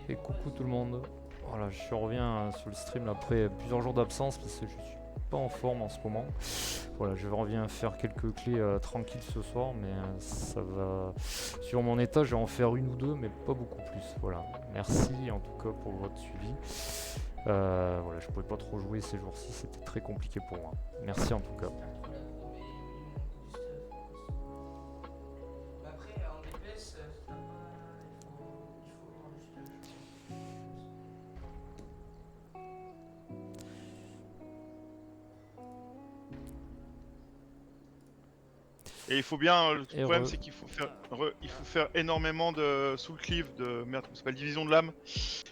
Et coucou tout le monde. Voilà, je reviens sur le stream là, après plusieurs jours d'absence parce que je suis pas en forme en ce moment. Voilà, je reviens faire quelques clés tranquilles ce soir, mais ça va. Sur mon état, je vais en faire une ou deux, mais pas beaucoup plus. Voilà, merci en tout cas pour votre suivi. Voilà, je pouvais pas trop jouer ces jours-ci, c'était très compliqué pour moi. Merci en tout cas. Et il faut bien, le Et problème c'est qu'il faut faire énormément de soul cleave, de merde, comment ça s'appelle, division de l'âme.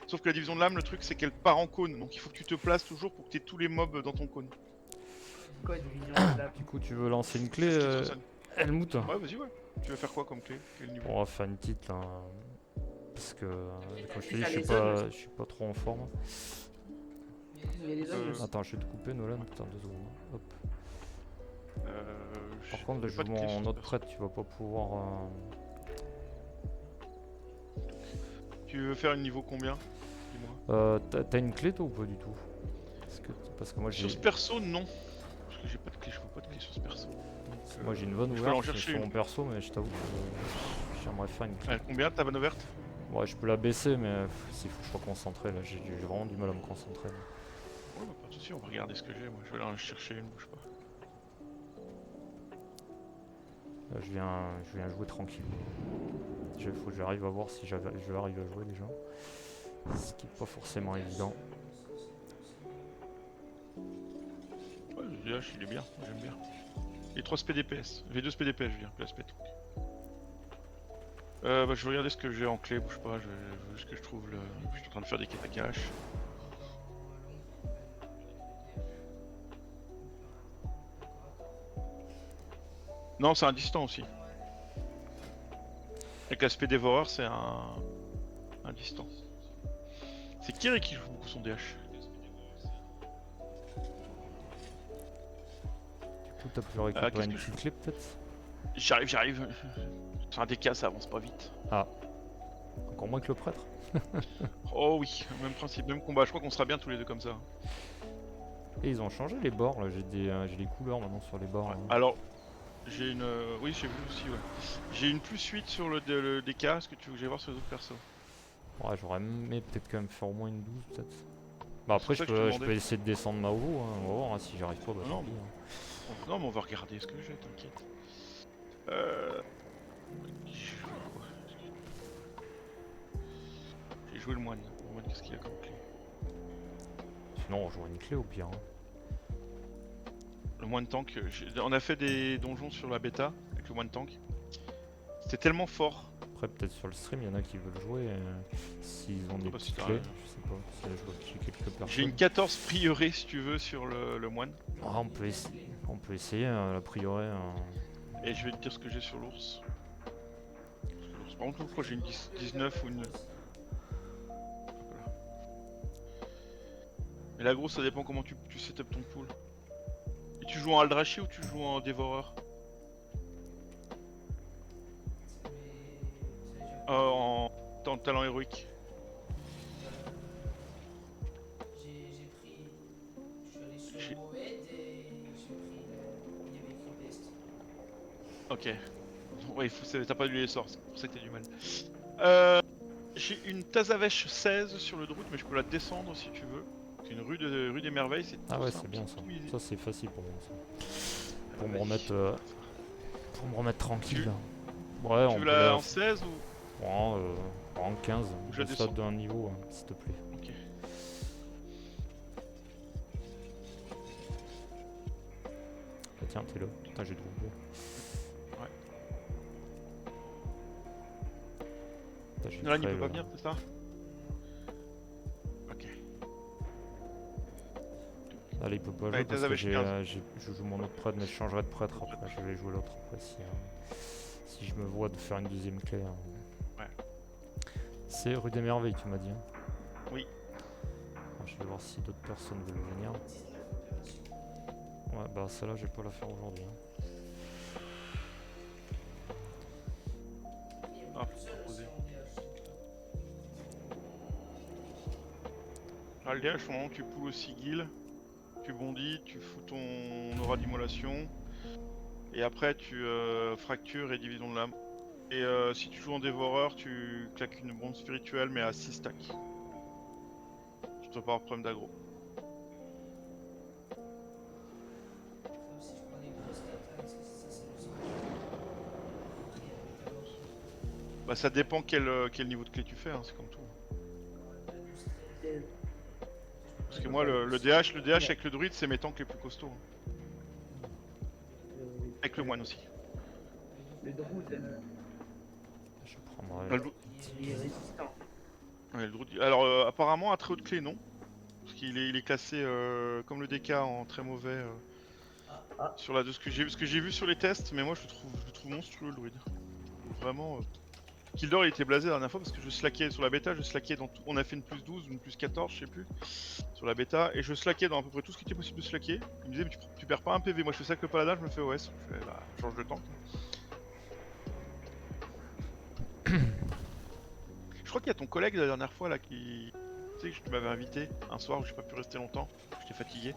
Sauf que la division de l'âme, le truc c'est qu'elle part en cône, donc il faut que tu te places toujours pour que tu aies tous les mobs dans ton cône. Quoi, division de la... Du coup, tu veux lancer une clé, C'est ce qui te sonne. Helmut? Ouais, vas-y, ouais. Tu veux faire quoi comme clé? Quel niveau? On va faire une petite là. Parce que, comme je te dis, Ça, je suis pas trop en forme. Il y a des zones aussi. Attends, je vais te couper, Nolan. Putain, 2 secondes. Hop. Par contre, là, j'ai je pas de joue clé en sur autre perso. prêtre, tu vas pas pouvoir. Tu veux faire un niveau combien? Dis-moi. T'as une clé toi ou pas du tout? Parce que moi j'ai. Sur ce perso, non. Parce que j'ai pas de clé, je vois pas de clé sur ce perso. Moi j'ai une vanne je peux en ouverte chercher sur une. mon perso, mais je t'avoue que j'aimerais faire une clé. Combien ta vanne ouverte? Ouais, je peux la baisser, mais il faut que je sois concentré là. J'ai vraiment du mal à me concentrer. Ouais, bah, pas de soucis, on va regarder ce que j'ai. Moi, je vais aller en chercher une, bouge pas. Là, je viens jouer tranquille. Il faut que j'arrive à voir si je vais arriver à jouer déjà. Ce qui est pas forcément évident. Ouais, le DH il est bien, j'aime bien. Et 3 SPDPS, V2 SPDPS, je veux dire, PSP donc. Bah, je vais regarder ce que j'ai en clé, bouge pas, je veux juste que je trouve le. Je suis en train de faire des quêtes à cache. Non, c'est un distant aussi. Avec l'aspect dévoreur, c'est un distant. C'est Kiri qui joue beaucoup son DH. Du coup, t'as pu récupérer une petite clé peut-être? J'arrive. C'est un DK, ça avance pas vite. Ah. Encore moins que le prêtre? Oh oui, même principe, même combat. Je crois qu'on sera bien tous les deux comme ça. Et ils ont changé les bords là, j'ai des couleurs maintenant sur les bords. Ouais. Hein. Alors, j'ai une. Oui, j'ai vu aussi, ouais. J'ai une +8 sur le DK. Est-ce que tu veux que j'aille voir sur les autres persos? Ouais, j'aurais aimé peut-être quand même faire au moins une 12 peut-être. Bah après, C'est je pour ça que je te peux demandais. essayer de descendre Maovo, hein. On va voir hein, si j'arrive pas. Bah, Non, tant pis, hein. non, mais on va regarder ce que j'ai, t'inquiète. J'ai joué quoi? J'ai joué le moine. Le moine, qu'est-ce qu'il a comme clé? Sinon, on jouera une clé au pire. Hein. Le moine tank. On a fait des donjons sur la bêta avec le moine tank. C'était tellement fort. Après, peut-être sur le stream, il y en a qui veulent jouer. S'ils ont des bah, petites si clés, je sais pas. Je vois que j'ai quelques personnes. J'ai une 14 prieuré si tu veux sur le moine. Ah, on peut essayer, la priori. Et je vais te dire ce que j'ai sur l'ours. Par contre, je crois que j'ai une 19 ou une. Voilà. Mais la grosse, ça dépend comment tu setup ton pool. Et tu joues en Aldrachi ou tu joues en dévoreur? En talent héroïque. J'ai pris. Je suis allé sur Moed et j'ai pris. Il y avait écrit Best. Ok. Ouais, t'as pas lu les sorts, c'est pour ça que t'as du mal. J'ai une Tazavesh 16 sur le Druid, mais je peux la descendre si tu veux. C'est une rue des merveilles, c'est Ah tout ouais, simple, c'est bien ça. tout easy. Ça, c'est facile pour moi. Ça. Pour me Vas-y. remettre tranquille. Tu- Ouais, Tu on veux peut la en 16 ou. en 15. Je la Je descends. saute d'un niveau, hein, s'il te plaît. Ok. Ah, tiens, t'es là. Putain, j'ai trouvé. Ouais. Putain, j'ai Nolan, il créé peut pas le- venir, c'est ça? Ok. Allez, il peut pas jouer Allez, parce que Tazavesh 15. je joue mon autre prêtre, mais je changerai de prêtre après. Je vais jouer l'autre après si je me vois de faire une deuxième clé. Hein. Ouais. C'est rue des Merveilles, tu m'as dit. Hein. Oui. Alors, je vais voir si d'autres personnes veulent venir. Ouais, bah celle-là, je vais pas la faire aujourd'hui. Hein. Ah, faut proposer. Alors, le DH, au moment où tu poules au sigil, tu bondis, tu fous ton aura d'immolation. Et après, tu fractures et division de l'âme. Et si tu joues en dévoreur, tu claques une bombe spirituelle, mais à 6 stacks. Tu dois pas avoir de problème d'aggro. Comme si je prends des grosses stats, ça c'est le sang. Bah, ça dépend quel niveau de clé tu fais, hein, c'est comme tout. Parce que moi, le DH avec le druide, c'est mes tanks les plus costauds. Hein. Avec le moine aussi. Le druide, Je prendrai. Ah, le il est résistant. Ouais, le druide. Alors, apparemment, à très haute clé, non. Parce qu'il est classé comme le DK en très mauvais. Sur la, de ce que j'ai vu sur les tests, mais moi je le trouve monstrueux le druide. Vraiment. Kildor il était blasé la dernière fois parce que je slackais sur la bêta, je slackais dans tout. On a fait une plus 12, une plus 14, je sais plus, sur la bêta, et je slackais dans à peu près tout ce qui était possible de slacker. Il me disait, mais tu perds pas un PV. Moi je fais ça avec le paladin, je me fais OS. Je fais, bah, change de tank. Je crois qu'il y a ton collègue la dernière fois là qui. Tu sais que tu m'avais invité un soir où j'ai pas pu rester longtemps, j'étais fatigué.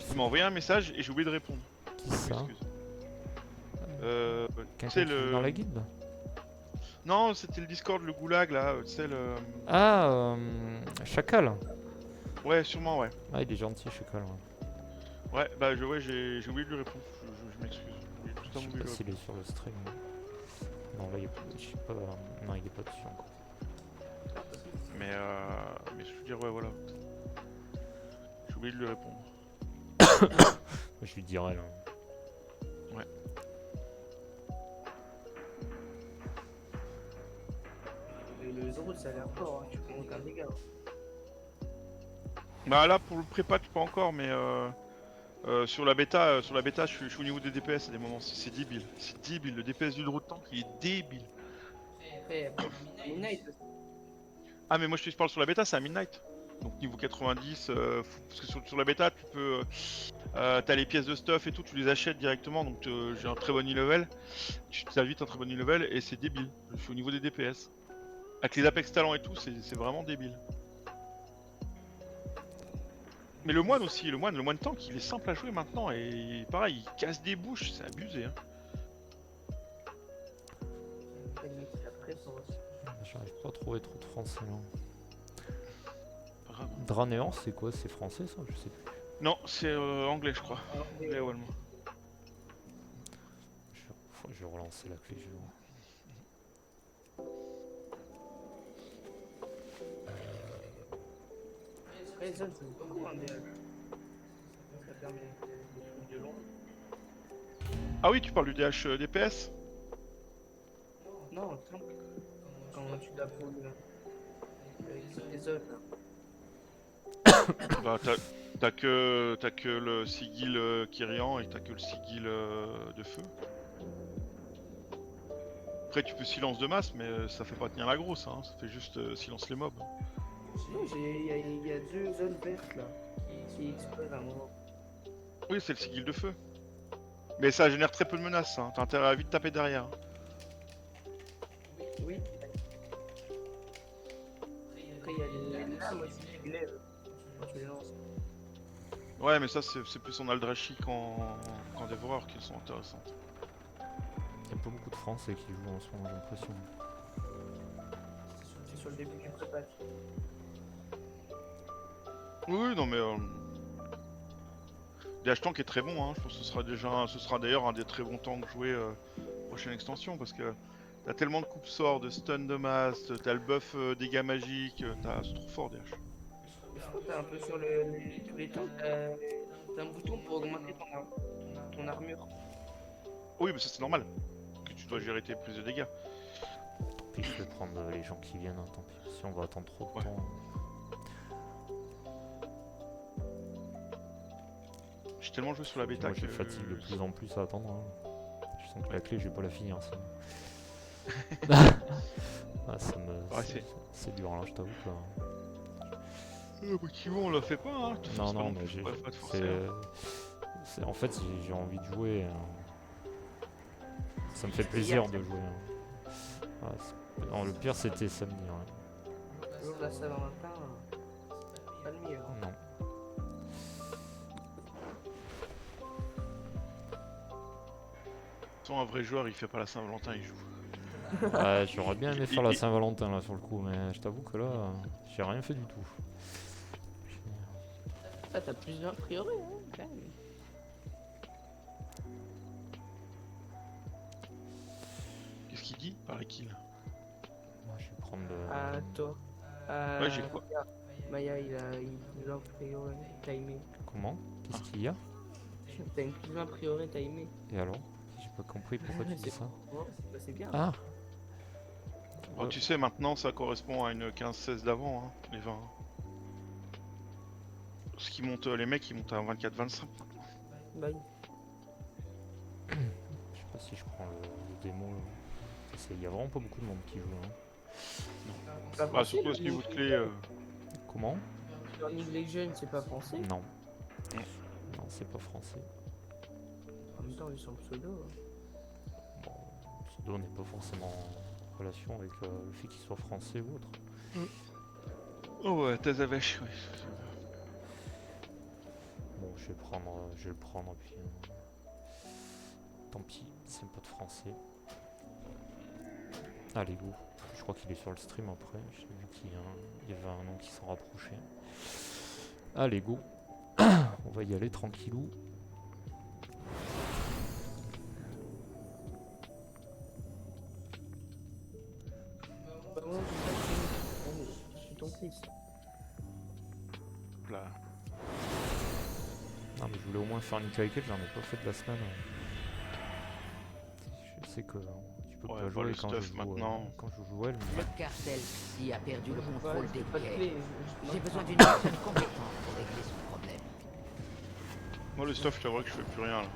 Il m'a envoyé un message et j'ai oublié de répondre. Qui ça? Excuse. Quelqu'un C'est qui est dans la guilde? Non, c'était le Discord, le goulag là, tu sais le. Ah, Chacal. Ouais, sûrement, ouais. Ah, il est gentil, Chacal. Ouais. Ouais, bah j'ai oublié de lui répondre, je m'excuse. J'ai Je totalement sais oublié pas de s'il lui est sur le stream. Non, là, il est pas. Je sais pas. Non, il est pas dessus encore. répondre. Mais je veux dire, ouais, voilà. J'ai oublié de lui répondre. Je lui dirai là. Ouais. Le druide, ça a l'air fort, hein. Tu peux monter un dégât. Bah là, pour le pré-patch, pas encore, mais sur la bêta, je suis au niveau des DPS à des moments, c'est débile. C'est débile, le DPS du Droid Tank, il est débile. Après, Midnight, Ah, mais moi je te parle sur la bêta, c'est à Midnight. Donc niveau 90, parce que sur la bêta, tu peux. T'as les pièces de stuff et tout, tu les achètes directement, donc j'ai un très bon e-level. Tu t'as vite un très bon e-level et c'est débile. Je suis au niveau des DPS. Avec les Apex talents et tout, c'est vraiment débile. Mais le moine aussi, le moine tank, il est simple à jouer maintenant et pareil, il casse des bouches, c'est abusé. Hein. J'arrive pas à trouver trop de français là. Vraiment. Dranéant, c'est quoi? C'est français ça? Je sais plus. Non, c'est anglais, je crois. Anglais ou allemand. Je vais relancer la clé, je vais voir. Après, zone, c'est beaucoup un DH. Ça permet des trucs de long. Ah oui, tu parles du DH DPS? Non, tant quand tu tapes les zones. Bah t'as que le sigil Kyrian et t'as que le sigil de feu. Après tu peux silence de masse mais ça fait pas tenir la grosse, hein. Ça fait juste silence les mobs. Non, il y a deux zones vertes là qui explosent à un moment. Oui c'est le sigil de feu. Mais ça génère très peu de menaces, hein. T'as intérêt à vite taper derrière. Hein. Oui. Après, il y a les lames aussi qui glaive quand tu les lances. Ouais mais ça c'est plus en Aldrachi qu'en dévoreur qui sont intéressantes. Il y a pas beaucoup de français qui jouent en ce moment, j'ai l'impression. C'est sur le début du pré-patch. Oui non mais DH Tank est très bon, hein. Je pense que ce sera d'ailleurs un des très bons tanks joués prochaine extension parce que t'as tellement de coupe sort, de stun de masse, t'as le buff dégâts magiques, c'est trop fort DH. Je crois que t'as un peu sur tous les temps, t'as un bouton pour augmenter ton armure. Oui mais ça c'est normal, que tu dois gérer tes prises de dégâts. Puis je vais prendre les gens qui viennent, hein, tant pis. Si on va attendre trop de Ouais. temps. J'ai tellement joué sur la bêta Moi je que... fatigue de plus en plus à attendre. Hein. Je sens que la clé je vais pas la finir ça. Ah, ça me. Ouais, c'est dur là, je t'avoue que. Motivant on la fait pas, hein. Non, C'est pas non, plus, mais j'ai. faut pas te forcer, hein. En fait, j'ai envie de jouer. Ça me fait plaisir de jouer. Hein. Ah, non, le pire c'était samedi. Hein. Le jour de la Saint-Valentin, pas pas le mieux. Hein. Non. Sans un vrai joueur, il fait pas la Saint-Valentin, il joue. Ouais, j'aurais bien aimé faire la Saint-Valentin là sur le coup, mais je t'avoue que là, j'ai rien fait du tout. Ah, t'as plusieurs priori, hein, quand même. Qu'est-ce qu'il dit par les kills? Moi, je vais prendre le. Ah, toi. Ouais, j'ai quoi? Maya, il a priori timé. Comment? Qu'est-ce qu'il y a? T'as une plus a priori timé. Et alors? J'ai pas compris pourquoi tu dis ça. Bon, bah, c'est bien. Ah! Oh, tu sais, maintenant ça correspond à une 15-16 d'avant, hein, les 20. Ce qui monte, les mecs ils montent à 24-25. Bah, Je sais pas si je prends le démo. Il y a vraiment pas beaucoup de monde qui joue. Hein. pas Ah, français, surtout à ce niveau de clé. Comment? League Legends, c'est pas français. Non. Mm. Non, c'est pas français. En même temps, ils sont pseudo. Hein. Bon, le pseudo n'est pas forcément en relation avec le fait qu'il soit français ou autre. Oh ouais, Tazavèche, oui. Bon, je vais le prendre, puis tant pis, c'est pas de français. Allez, go. Je crois qu'il est sur le stream après. J'ai vu qu'il y avait un nom qui s'en rapprochait. Allez, go. On va y aller tranquillou. Bah, moi, je suis ton fils. Là. Non, mais je voulais au moins faire une avec elle, j'en ai pas fait de la semaine. Je sais que tu peux Ouais, pas bah, jouer le quand stuff je joue maintenant. quand je joue elle, mais Le cartel Psi a perdu le contrôle des Pas de quais. clé. J'ai besoin d'une personne compétente pour régler ce problème. Moi le stuff, je t'avoue que je fais plus rien là.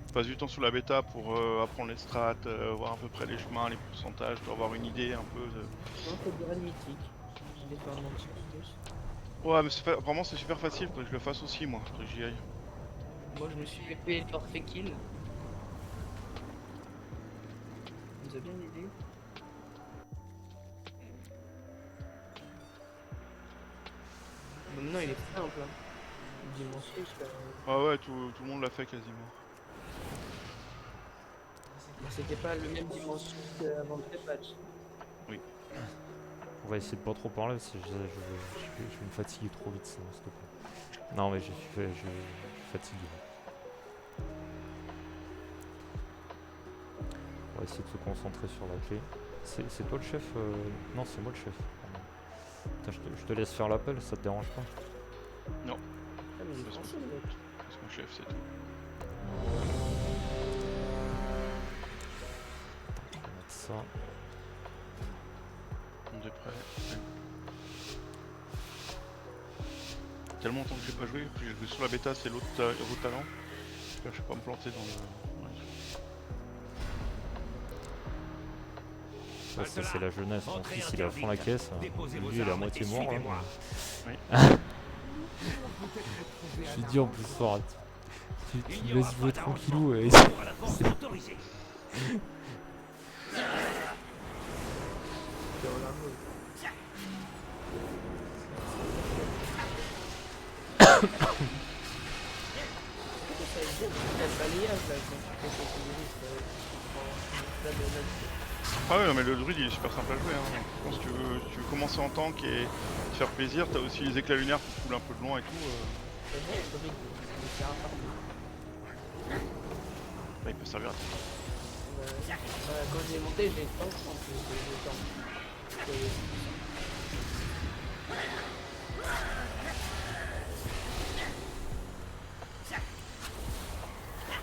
Je passe du temps sur la bêta pour apprendre les strats, voir à peu près les chemins, les pourcentages, pour avoir une idée un peu de... Non, c'est du Red mythique. Je vais pas mentir plus. Ouais mais vraiment c'est super facile, faudrait que je le fasse aussi moi, faudrait que j'y aille. Moi, je me suis fait payer le forfait kill. Vous avez bien aidé. Maintenant, il est simple. Hein. Dimanche, Ah ouais, tout le monde l'a fait quasiment. c'était pas le même dimanche qu'avant le patch. on va essayer de pas trop parler parce que je vais me fatiguer trop vite, s'il te plaît. Non, mais je suis fatigué. On va essayer de se concentrer sur la clé. C'est toi le chef Non, c'est moi le chef. Putain, je te laisse faire l'appel, ça te dérange pas? Ah, mais il est français, le mec. C'est mon chef, c'est tout. On va mettre ça. On est prêt. Tellement longtemps que j'ai pas joué, puis j'ai joué sur la bêta, c'est l'autre héros talent. J'espère que je vais pas me planter dans le... Ouais, ça c'est la jeunesse, mon fils il est à fond la caisse, lui il est à moitié mort là. J'ai dit en plus fort, tu me laisses jouer tranquillou et... Ah ouais, non, mais le druide il est super simple à jouer. Hein. Je pense que tu veux commencer en tank et te faire plaisir, t'as aussi les éclats lunaires qui coulent un peu de loin et tout. Là, il peut servir à tout. Quand j'ai monté, j'ai tank en plus de temps.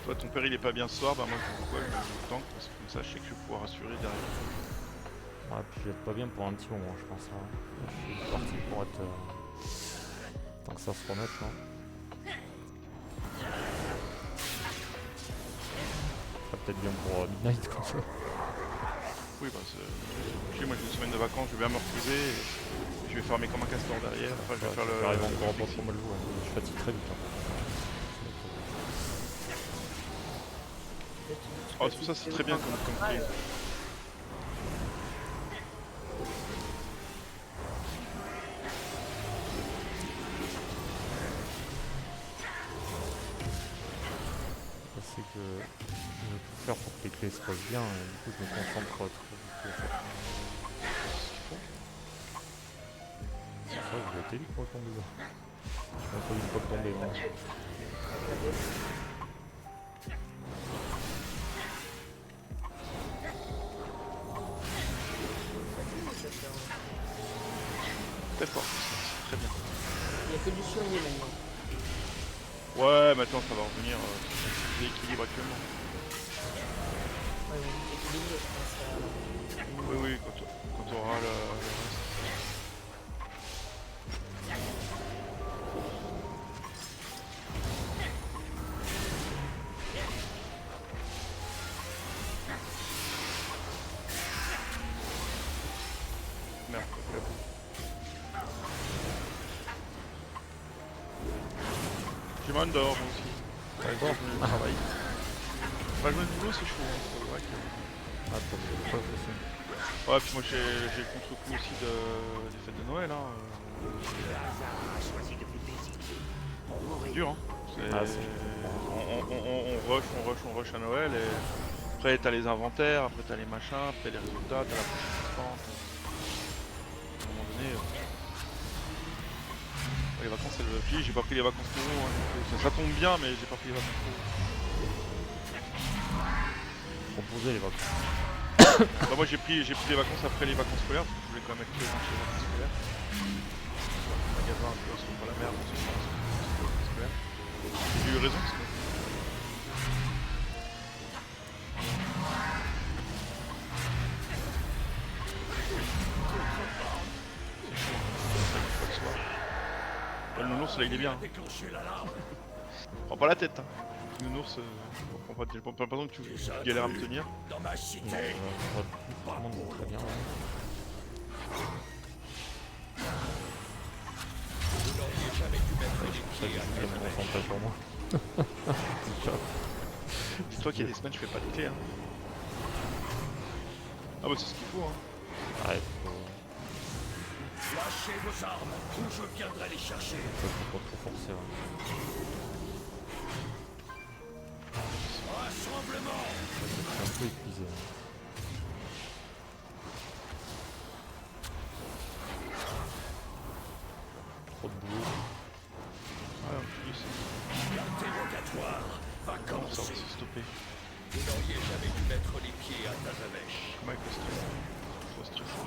Toi, ton père il est pas bien ce soir, bah moi je joue tank parce que comme ça je sais que je vais pouvoir assurer derrière. Ouais, puis je vais être pas bien pour un petit moment, je pense. Là. Je suis parti pour être. Tant que ça se remette là. Ça sera peut-être bien pour Midnight comme ça. Oui, bah c'est. Moi j'ai une semaine de vacances, je vais bien me reposer. Et je vais farmer comme un castor derrière. Enfin, je vais faire le. J'arrive encore à pas trop mal jouer, je fatigue très vite. Hein. Oh, tout ça c'est très bien comme clé. c'est que je veux tout faire pour que les clés se passent bien, et du coup je me concentre trop beaucoup. C'est vrai que j'ai été vite pour tomber là. Je m'en une fois de tomber moi. Très fort, c'est très bien. Il n'y a que du soigné maintenant. Ouais, maintenant ça va revenir, c'est l'équilibre actuellement. Ouais, on est équilibré, je pense. Oui, oui, quand on aura le reste. Merde, la boue. J'ai mal dehors moi aussi. D'accord. Je travaille. Bah, le boulot c'est chaud, hein. C'est vrai que... Ah, t'as fait le poste aussi. Ouais, puis moi j'ai le contre-coup aussi des fêtes de Noël. Hein. C'est dur, hein. Ah, c'est- On rush à Noël et après t'as les inventaires, après t'as les machins, après les résultats, t'as la participante. À un moment donné, les vacances c'est le pied, j'ai pas pris les vacances pour vous, hein. Ça tombe bien mais j'ai pas pris les vacances pour vous. Proposer les vacances. Bah moi j'ai pris les vacances après les vacances scolaires parce que je voulais quand même être présent chez les vacances scolaires. Le magasin un peu sur la merde, sur les vacances scolaires. J'ai eu raison parce que... Le nounours là il est bien. Prends pas la tête. Hein. Le nounours, j'ai pas l'impression que tu galères à me tenir. Tout le monde va très bien. Ouais. Ça, je me concentrer sur moi. Dis-toi qu'il y a des semaines je fais pas de clé. Hein. Ah bah c'est ce qu'il faut. Hein. Ouais, faut... Lâchez vos armes, ou je viendrai les chercher. faut pas trop forcer. Ouais. Rassemblement. Je suis un peu épuisé. Hein. Trop de boulot. Ouais, en plus, L'interrogatoire va ça va commencer. se stopper. Vous n'auriez jamais dû mettre les pieds à Tazavesh. Comme avec le stress. Trop stressé.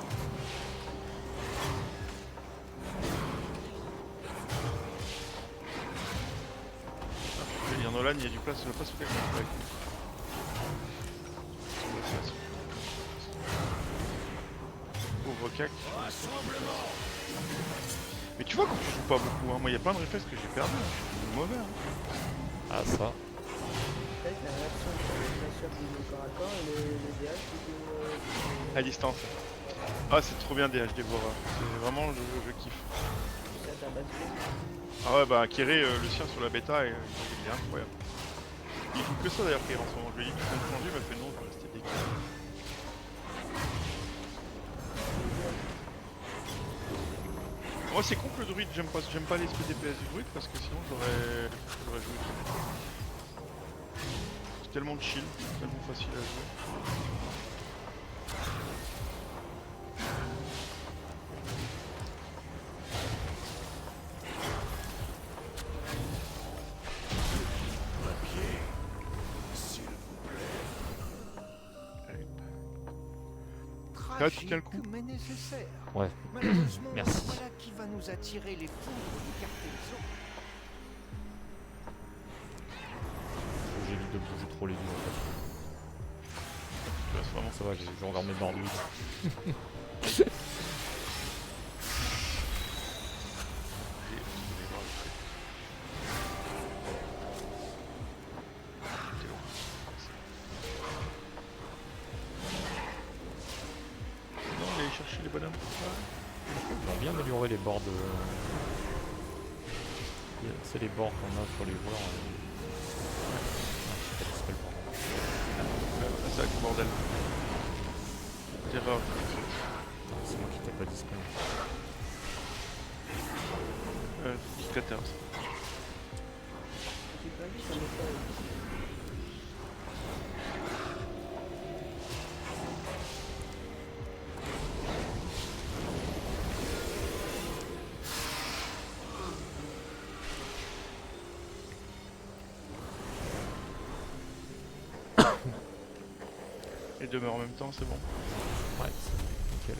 Il y a Nolan, il y a du place, il y a pas sous quelqu'un avec lui. Pauvre cac. Rassemblement. Mais tu vois quand tu joues pas beaucoup, hein, moi il y a plein de réflexes que j'ai perdu, hein. Je suis mauvais. Hein. Ah ça. Peut-être la réaction sur le corps à corps et le DH À distance. Ah c'est trop bien DH Dévoreur, c'est vraiment je kiffe. ça t'a battu. Ah ouais bah Kéré, le sien sur la bêta, il est incroyable. Il joue que ça d'ailleurs Kéré en ce moment, je lui ai dit tu comptes changer, il m'a fait non, je vais rester décalé. Moi c'est contre le druide, j'aime pas les DPS du druide parce que sinon j'aurais joué. C'est tellement chill, tellement facile à jouer. Là, tu tiens le coup. Mais nécessaire. Ouais. Malheureusement, Merci. voilà qui va nous attirer les foudres du Cartelzo. J'évite de bouger trop les vues en fait. Tu vois, c'est vraiment Ça va, j'ai encore mes bords de vide. Non, aller chercher les bonhommes. Ils ont bien amélioré les bords de... C'est les bords qu'on a sur les joueurs. Je sais pas si c'est le bordel. C'est avec le bordel. Terreur. Non, c'est moi qui t'ai pas disponible. Dictateur. J'ai pas vu ça me fait. Et demeure en même temps, c'est bon. Ouais, c'est nickel.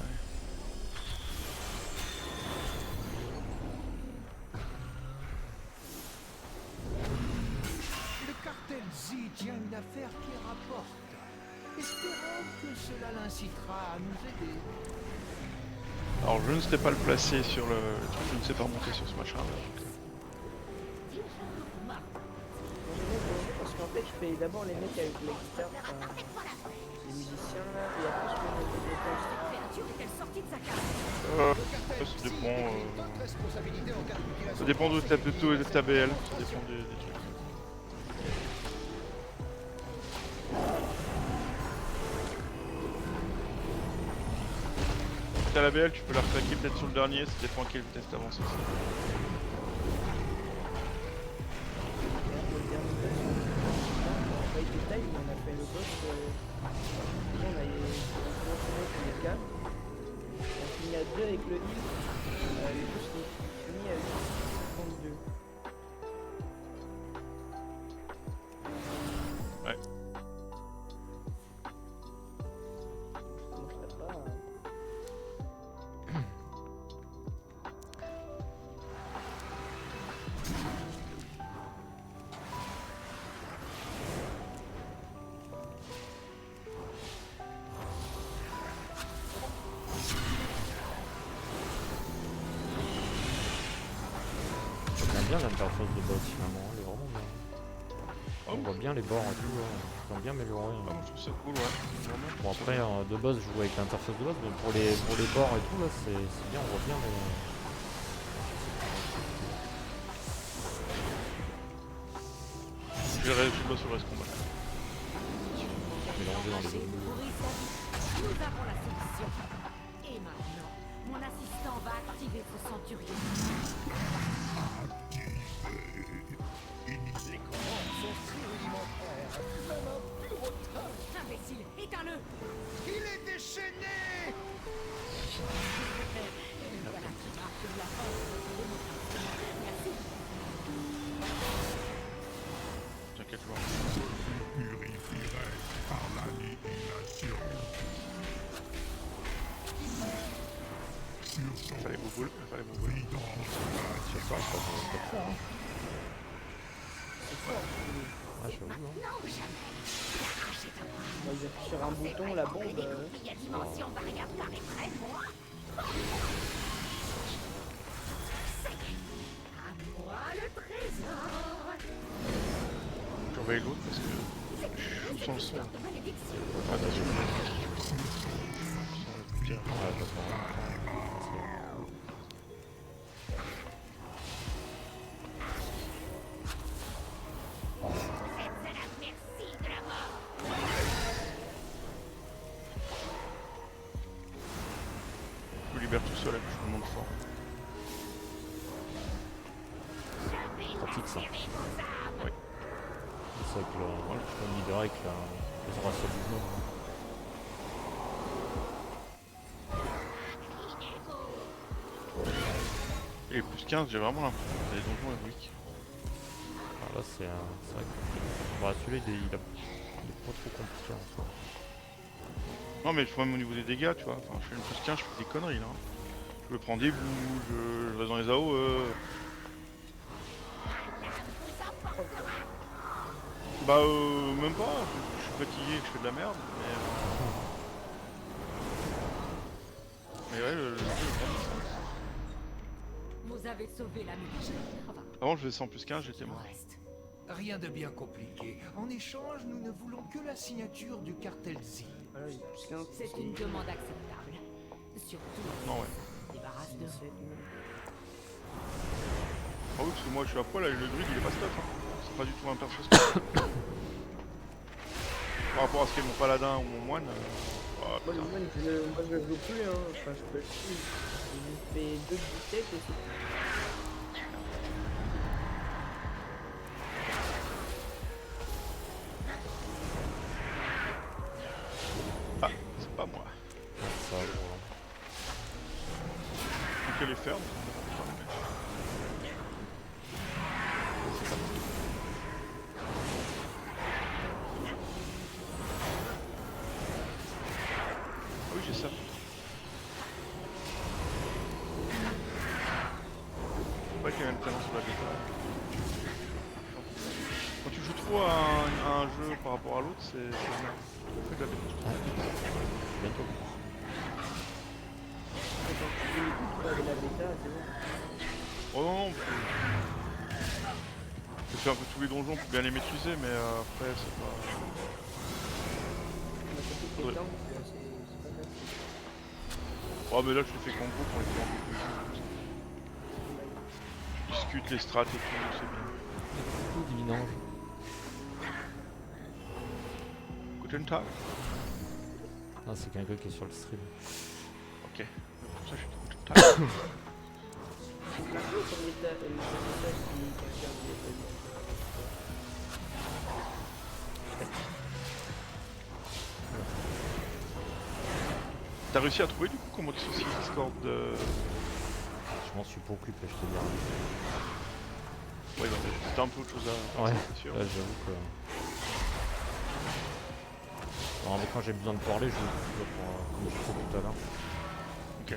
Le cartel Z tient une affaire qui rapporte. Espérons que cela l'incitera à nous aider. Alors je ne sais pas le placer sur le truc, je ne sais pas remonter sur ce machin là. Parce qu'en fait, je fais d'abord les mecs avec la guitare, les musiciens là, et après je fais les Ça dépend. Ça dépend de ta plutôt et de ta BL. Ça dépend des trucs. T'as la BL, tu peux la recraquer peut-être sur le dernier, ça dépend à quelle vitesse t'avances aussi. on a fait le boss, on a commencé avec les 4, on finit à 2 avec le heal, le boss est fini à 32. Ouais. Bon, je tape pas. J'aime bien l'interface de boss finalement, elle est vraiment bien. On voit bien les bords et tout, ils ont bien amélioré. Ah, moi je trouve ça cool, ouais. Vraiment. Bon après de base je joue avec l'interface de base, mais pour les bords et tout là c'est bien, on voit bien les... Je vais le sur le reste combat. mélanger dans les deux. Nous avons la solution. Et maintenant, mon assistant va activer ce centurion. Les commandes sont si rudimentaires. Même un plus retard. Imbécile, éteins-le. Il est déchaîné. Voilà qui marque de la force de notre démocratie. Merci. T'inquiète pas. Fallait bouboule, fallait bouboule. Ah j'avoue hein. On va appuyer sur un bouton, la bombe. Dimension variable apparaîtrait moi. À moi le trésor. J'envoie l'autre parce que je suis sans le son. Attention. Tiens. Ah j'attends. Je me libère tout seul, je me monte fort. Pratique ça. Oui. C'est avec le... Voilà, je peux me libérer avec les bracelets du gnome. Et plus 15, j'ai vraiment l'impression que les donjons héroïques. Ah, là c'est vrai que... Bah celui-là il est pas trop compliqué en soi. Non mais même au niveau des dégâts, tu vois, enfin je fais une plus 15, je fais des conneries là. Je me prends des bouts, je reste dans les AOE. Bah même pas, je suis fatigué et que je fais de la merde, mais ouais, le jeu est vraiment simple. Vous avez sauvé la ménagerie. Enfin, Avant je faisais 100 plus 15, j'étais mort. reste. Rien de bien compliqué. En échange, nous ne voulons que la signature du cartel Z. Voilà, il y a plus qu'un. C'est une demande acceptable. Surtout, Non ouais. débarrasse de Ah oui parce que moi je suis à poil, là, le druide il est pas stop, hein. C'est pas du tout un perso stop. Par rapport à ce qu'est mon paladin ou mon moine. Oh, Moi, le putain. moine, moi je le joue plus, hein. Enfin, je peux le plus. Je fais 2 de 17 et c'est tout. Ah, c'est pas moi. Ça, voilà. Donc elle est ferme. qu'il y a une talent sur la bêta. Quand tu joues trop à un jeu par rapport à l'autre, c'est merde. Fais de la bêta. Bientôt. Quand tu joues pas de la bêta, c'est bon. Oh non, je fais un peu tous les donjons pour bien les maîtriser, mais après c'est pas... On a surtout que les Ouais. temps, c'est pas facile. Oh mais là je les fais qu'en groupe, on les fait un peu plus. On discute les strats et tout, c'est bien. Coucou Divinange. Guten Tag. Ah, c'est quelqu'un qui est sur le stream. Ok. Pour ça je suis Guten Tag. C'est plein de choses sur les messages qui quelqu'un voulait pas dire. T'as réussi à trouver du coup comment dissocier Discord de... Je m'en suis pas occupé, je te dirais. Ouais bah c'était un peu autre chose à... Ouais, c'est sûr. là j'avoue que... Alors, mais quand j'ai besoin de parler, je le fais comme je faisais tout à l'heure. Ok.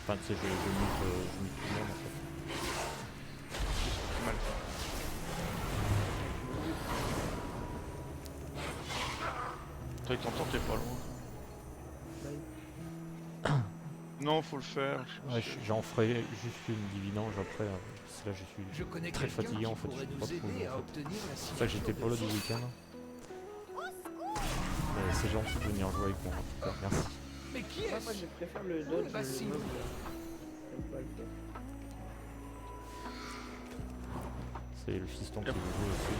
Enfin, tu sais, je mute tout le monde en fait. C'est mal. Toi il t'entend, t'es pas loin. Non, faut le faire. Ouais, j'en ferai juste une divinange après. Parce que là, je suis Je connais très quelqu'un fatigué en qui fait. Je pourrait peux nous pas trop aider jouer, à en fait. obtenir la C'est pour ça que j'étais pas là du week-end. Mais c'est gentil de venir jouer avec moi en tout cas. Merci. Mais qui Moi, est-ce? je préfère le dodge, Bah, le si. mob. J'aime pas le faire. C'est le fiston qui veut jouer aussi.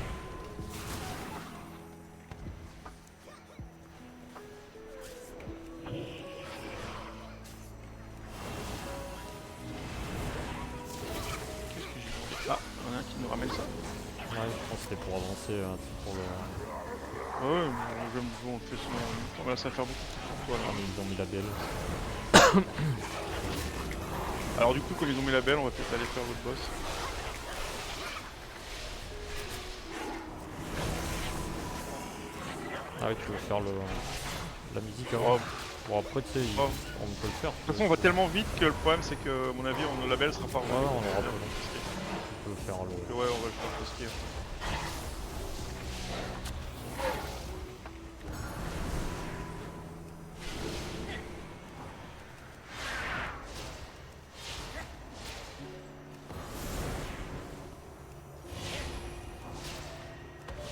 Qu'est-ce que j'ai... Ah, il y en a un qui nous ramène ça. Ouais, je pense que c'était pour avancer pour le... Ouais, mais j'aime jouer, on le fait souvent en même temps. Mais là ça va faire beaucoup pour toi Ah, là. mais ils ont mis la belle. Alors du coup comme ils ont mis la belle, on va peut-être aller faire votre boss. Ah ouais, tu veux faire la musique avant. Oh. Bon après tu sais, Oh. on peut le faire. De toute façon on va tellement vite que le problème c'est que à mon avis on, la belle sera pas Ouais, revenue. on aura pas Donc, on peut faire le... ouais, on va le faire poster.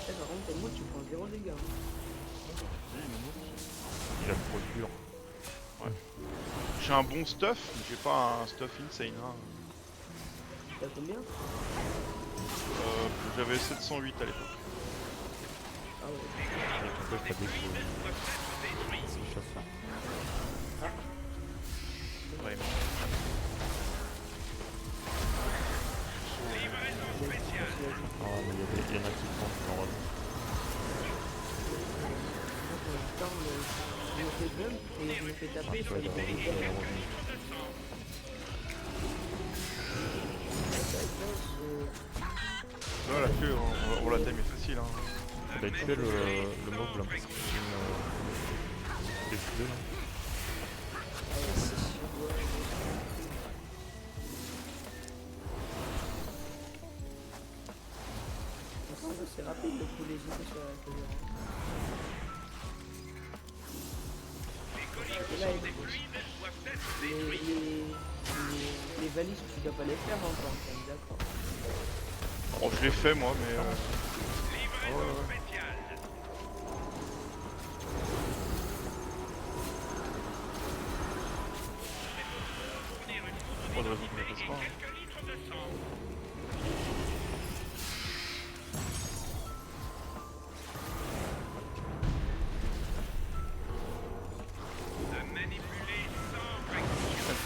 Eh, par contre, moi, tu prends 0 dégâts. Il a trop dur. J'ai un bon stuff, mais j'ai pas un stuff insane. Hein. T'as combien? J'avais 708 à l'époque. Ah ouais. Pourquoi je t'ai dit que c'est chasseur. Ouais. Ah mais il y en a qui prennent, je leur Je me fais bump et je me fais taper, ça Ouais, me il est fait revenu, des il est dégâts. revenu. Là, la queue, on la time est facile. Hein. Bah tuer le mob là, parce que c'est une... tuer là. C'est rapide le coup légité sur la caméra. Et là, les valises, tu dois pas les faire encore, on est d'accord. Bon, je l'ai fait moi, mais... ouais, ouais. Pas de raison que je le fasse pas. Hein.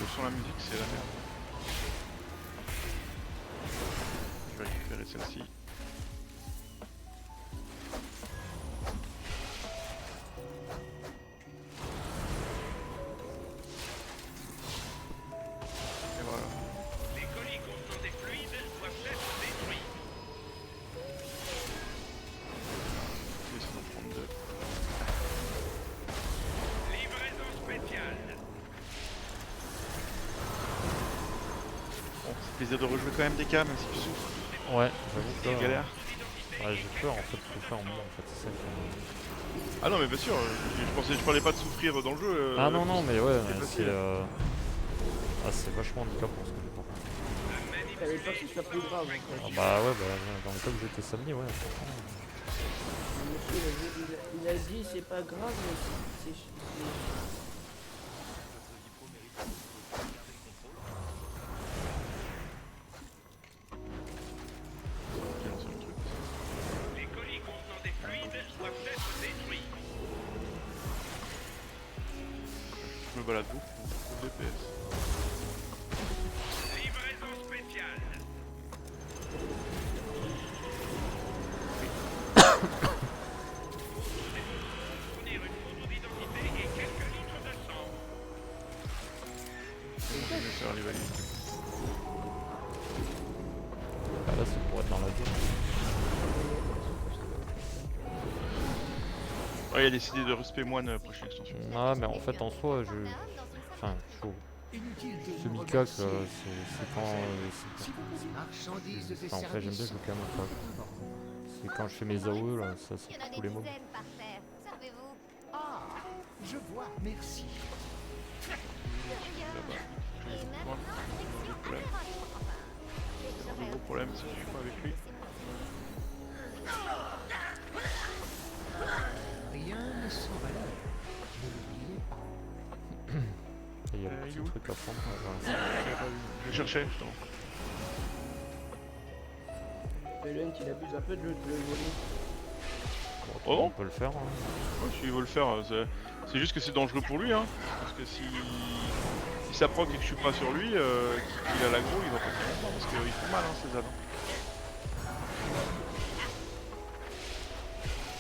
Le son la musique, c'est la merde. Je vais récupérer celle-ci. Et voilà. Les colis contenant des fluides doivent être détruits. Je vais essayer d'en prendre deux. Livraison spéciale. plaisir de rejouer quand même des cas, même si tu souffres. Ouais, j'avoue que C'est là, galère. ouais, j'ai peur en fait de le faire en moi en fait, c'est ça qui Ah non, mais bien sûr, je parlais pas de souffrir dans le jeu. Ah non, non, mais ouais, c'est mais facile. Ah, c'est vachement handicapant ce que j'ai pas fait. T'avais peur que ce soit plus grave en fait. Ah bah ouais, bah, dans le cas où j'étais samedi, ouais, franchement. Le monsieur, il a dit c'est pas grave, mais c'est. J'ai lancé le truc. Les colis contenant des fluides doivent être détruits. Je me balade beaucoup, DPS. Livraison spéciale. Fournir une photo d'identité et quelques litres de sang. Je vais faire les valises. Ah, là, c'est pour être dans la zone. Ouais, il a décidé de respect moine prochaine extension. Ah, mais en fait, en soi, Enfin, faut. Inutile de Ce vous Mika, remercier. c'est quand. Si vos marchandises et Enfin, en fait, j'aime bien services jouer quand même à Crack. C'est quand je fais mes AOE, là, ça, c'est Il y en a pour des tous les mobs. dizaines par terre. Servez-vous. Ah, je vois, merci. De rien. Là-bas. Et maintenant, direction problème. Aberration. Enfin, C'est un gros problème si je joue pas avec lui. Rien n'est sans valeur. Ne l'oubliez pas. Et il y a il beaucoup est de où trucs à prendre. Voilà. Je le cherchais justement. Belen, il abuse un peu de le voler. Oh non. On peut le faire. Hein. Ouais, s'il veut le faire, c'est juste que c'est dangereux pour lui, hein. Parce que si ça proc et que je suis pas sur lui, qu'il a l'aggro, il va pas faire longtemps parce qu'il font mal, hein, ces ânes.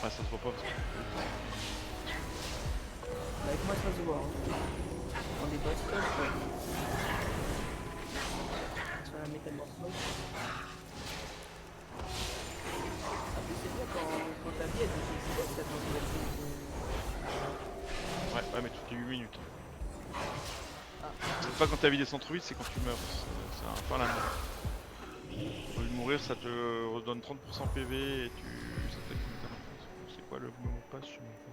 Ah, ça se voit pas parce que. Avec moi, ça se voit. Hein. On est boss top. Sur la métamorphose. Après, c'est bien quand ta vie est difficile, ça Ouais, mais toutes les 8 minutes. C'est pas quand ta vie descend trop vite, c'est quand tu meurs. C'est un fin la mort. Au lieu de mourir, ça te redonne 30% PV et ça t'accumule ta enfance. C'est quoi le mot de passe? Je sais même pas.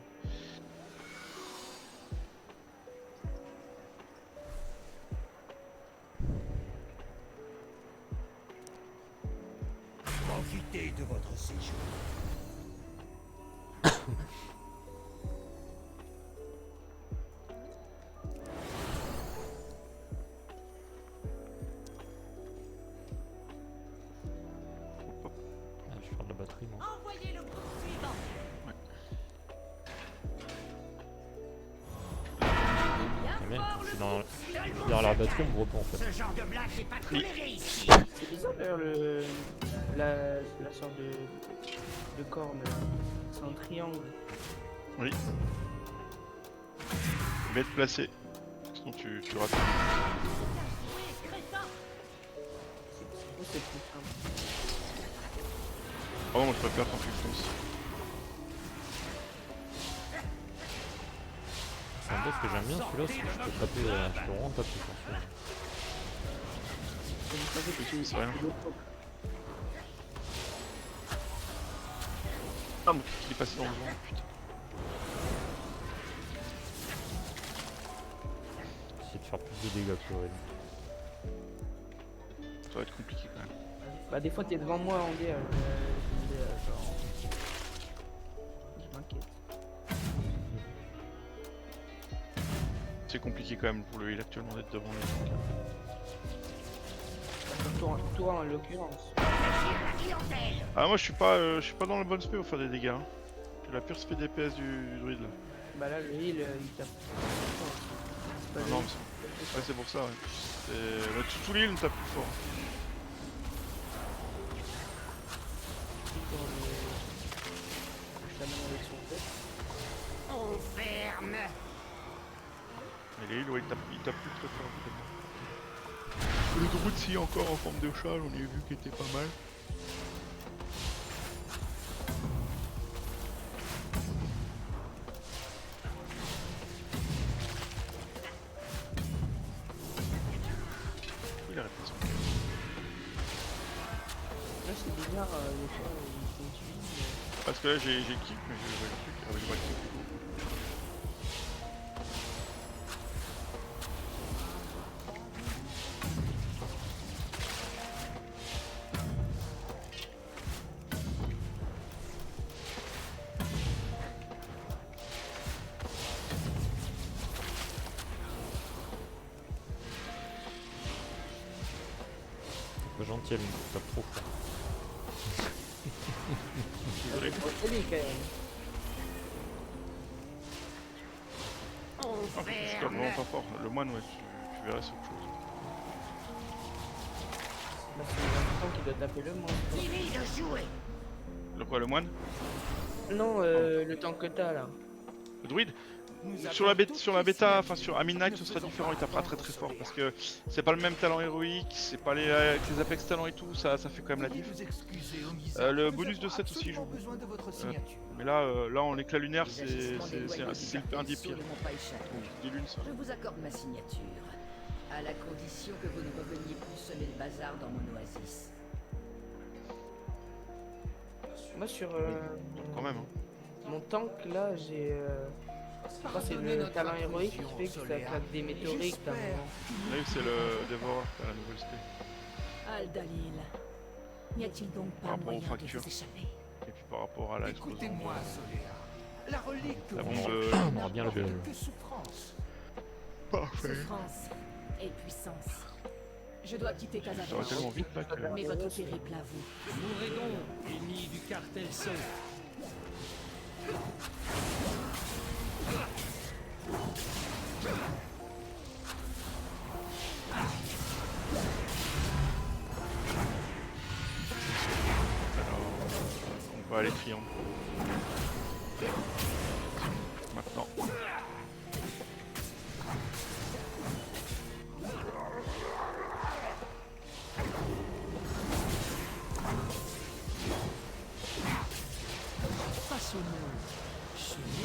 Profitez de votre séjour. Ah, je vais faire de la batterie, moi. Envoyez le groupe suivant. Ah, merde, je suis dans la batterie, on me voit pas en fait. Ce genre de blague n'est pas toléré ici. C'est bizarre d'ailleurs la sorte de corne. C'est un triangle. Oui. Bête placé. Sinon tu rates. Moi, c'est plus simple. Ah, moi je préfère quand tu fonces. C'est un boss que j'aime bien celui-là, c'est que je peux taper, je peux vraiment taper sur celui-là. C'est une chose que tu C'est rien. tu l'autre. Ah, mon truc il est passé dans le vent, putain. Essayer de faire plus de dégâts que Aurélien. Ça va être compliqué quand même. Bah des fois t'es devant moi en guerre. Genre... Je m'inquiète. C'est compliqué quand même pour le heal actuellement d'être devant les trucs. Toi en l'occurrence. Ah, moi je suis pas dans le bon spé pour faire des dégâts. Hein. J'ai la pure spé DPS du druide là. Bah là le heal il tape. C'est pas Ah, le non, heal. mais c'est pour ça, ouais. Tout l'heal me tape plus fort. Le chaman avec son tête. On ferme. Mais les heals, ouais, il tape plus très fort. Vraiment. Le druide si encore en forme de chat, j'en ai vu qui était pas mal. Il a arrêté son cœur. bizarre, le son il continue. Parce que là j'ai kick, mais je vois le truc. Ah, oui, je vois le truc. Pas gentil, elle me tape trop fort. Désolé. C'est lui quand même. Ah, je tape vraiment pas fort. Le moine, ouais, tu verrais c'est autre chose. Bah, c'est l'impression qu'il doit taper le moins. Fini de jouer. Le quoi, le moine? Non, le tank que t'as là. Le druide? Nous Sur la avons bêta, toutes sur la les bêta, enfin signatures. sur à Midnight, ce Ne sera faisons différent, pas il tapera très confiance très fort aux parce que c'est pas le même talent héroïque, c'est pas avec les Apex talents et tout, ça fait quand même la Veuillez diff. nous excuser, Omisa. Le Nous bonus de avons 7 aussi absolument joue. besoin de votre signature. Mais là, en éclat lunaire, Les c'est agissements des loyaux du un des cartel pires. ne m'ont pas échappé. Des lunes, ça. Je vous accorde ma signature, à la condition que vous ne reveniez plus semer le bazar dans mon oasis. Moi sur Quand même, hein. mon tank là, j'ai. Je crois que c'est Pardonnez le notre talent héroïque qui intrusion, fait que ça Soléa. claque des météorites à un J'espère moment. Là, c'est le dévoreur, t'as la nouvelle spé. Al-Dalil, n'y a-t-il donc Par pas rapport aux moyen de fractures. vous échapper? Et puis par rapport à la explosion. Écoutez-moi, Soléa. La relique que La vous bombe, cherchez on aura bien le n'apporte BL. que souffrance. Parfait. Souffrance et puissance. Je dois quitter Ça va Casablanca. tellement vite là que. Mais votre périple à vous. Mourrez donc, ennemis du cartel seul. Alors, on va aller triangle. Maintenant. Face au monde.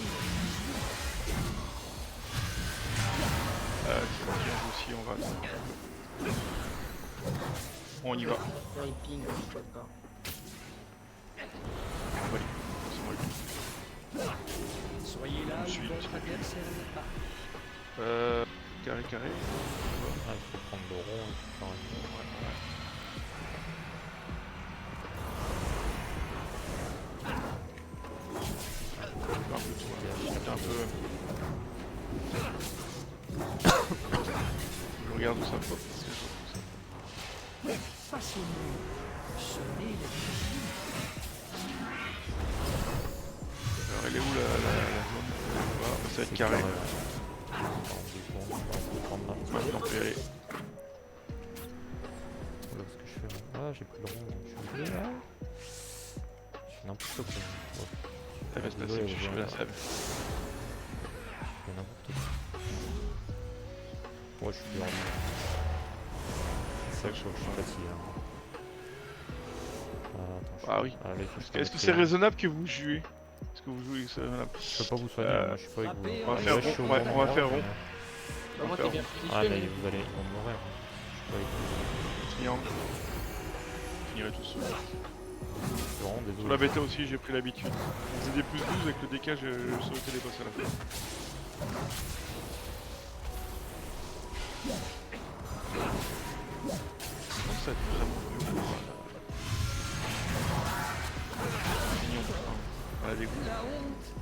Triangle aussi, on va. On y va. Il ping, je sais pas. On va c'est moi Soyez là Je où suis- votre adversaire n'est pas. Carré, carré. Ah, il faut prendre le rond et puis faire une- Un peu tout, hein. J'étais un peu. Je regarde où ça pop. Parce que je vois où ça. Face au monde. Sonnez les vigilants. Alors, elle est où la zone? Voilà, ça va être C'est carré. ouais. Attends, 2 secondes, on peut prendre là. Maintenant, on peut y aller. Voilà ce que je fais là. Ah, j'ai pris le rond, je suis obligé là. Je fais n'importe quoi. Ouais. Ça va se passer, Désolé, je suis ouais. la save. Je fais n'importe quoi. Moi je suis perdu. C'est ça que je suis fatigué. Hein. Attends, Ah oui. Là, il faut que je Est-ce que fasse c'est un- raisonnable que vous jouez? Est-ce que vous jouez que c'est raisonnable? Je peux pas vous soigner, moi je suis pas avec vous. on va Ouais, faire là, je rond, suis au ouais, bon on va endroit, faire mais- rond. Bah, moi t'es bien positionné. Ah mais vous allez, ils vont mourir. Hein. Je suis pas avec vous. Triangle. Je finirai tout seul. Je suis vraiment désolé. Sur la bêta aussi, j'ai pris l'habitude. On faisait des plus 12 avec le DK, je sautais les boss à la fin. Comment ça, tu vraiment vieux mignon, putain. Ah, les goûts. La honte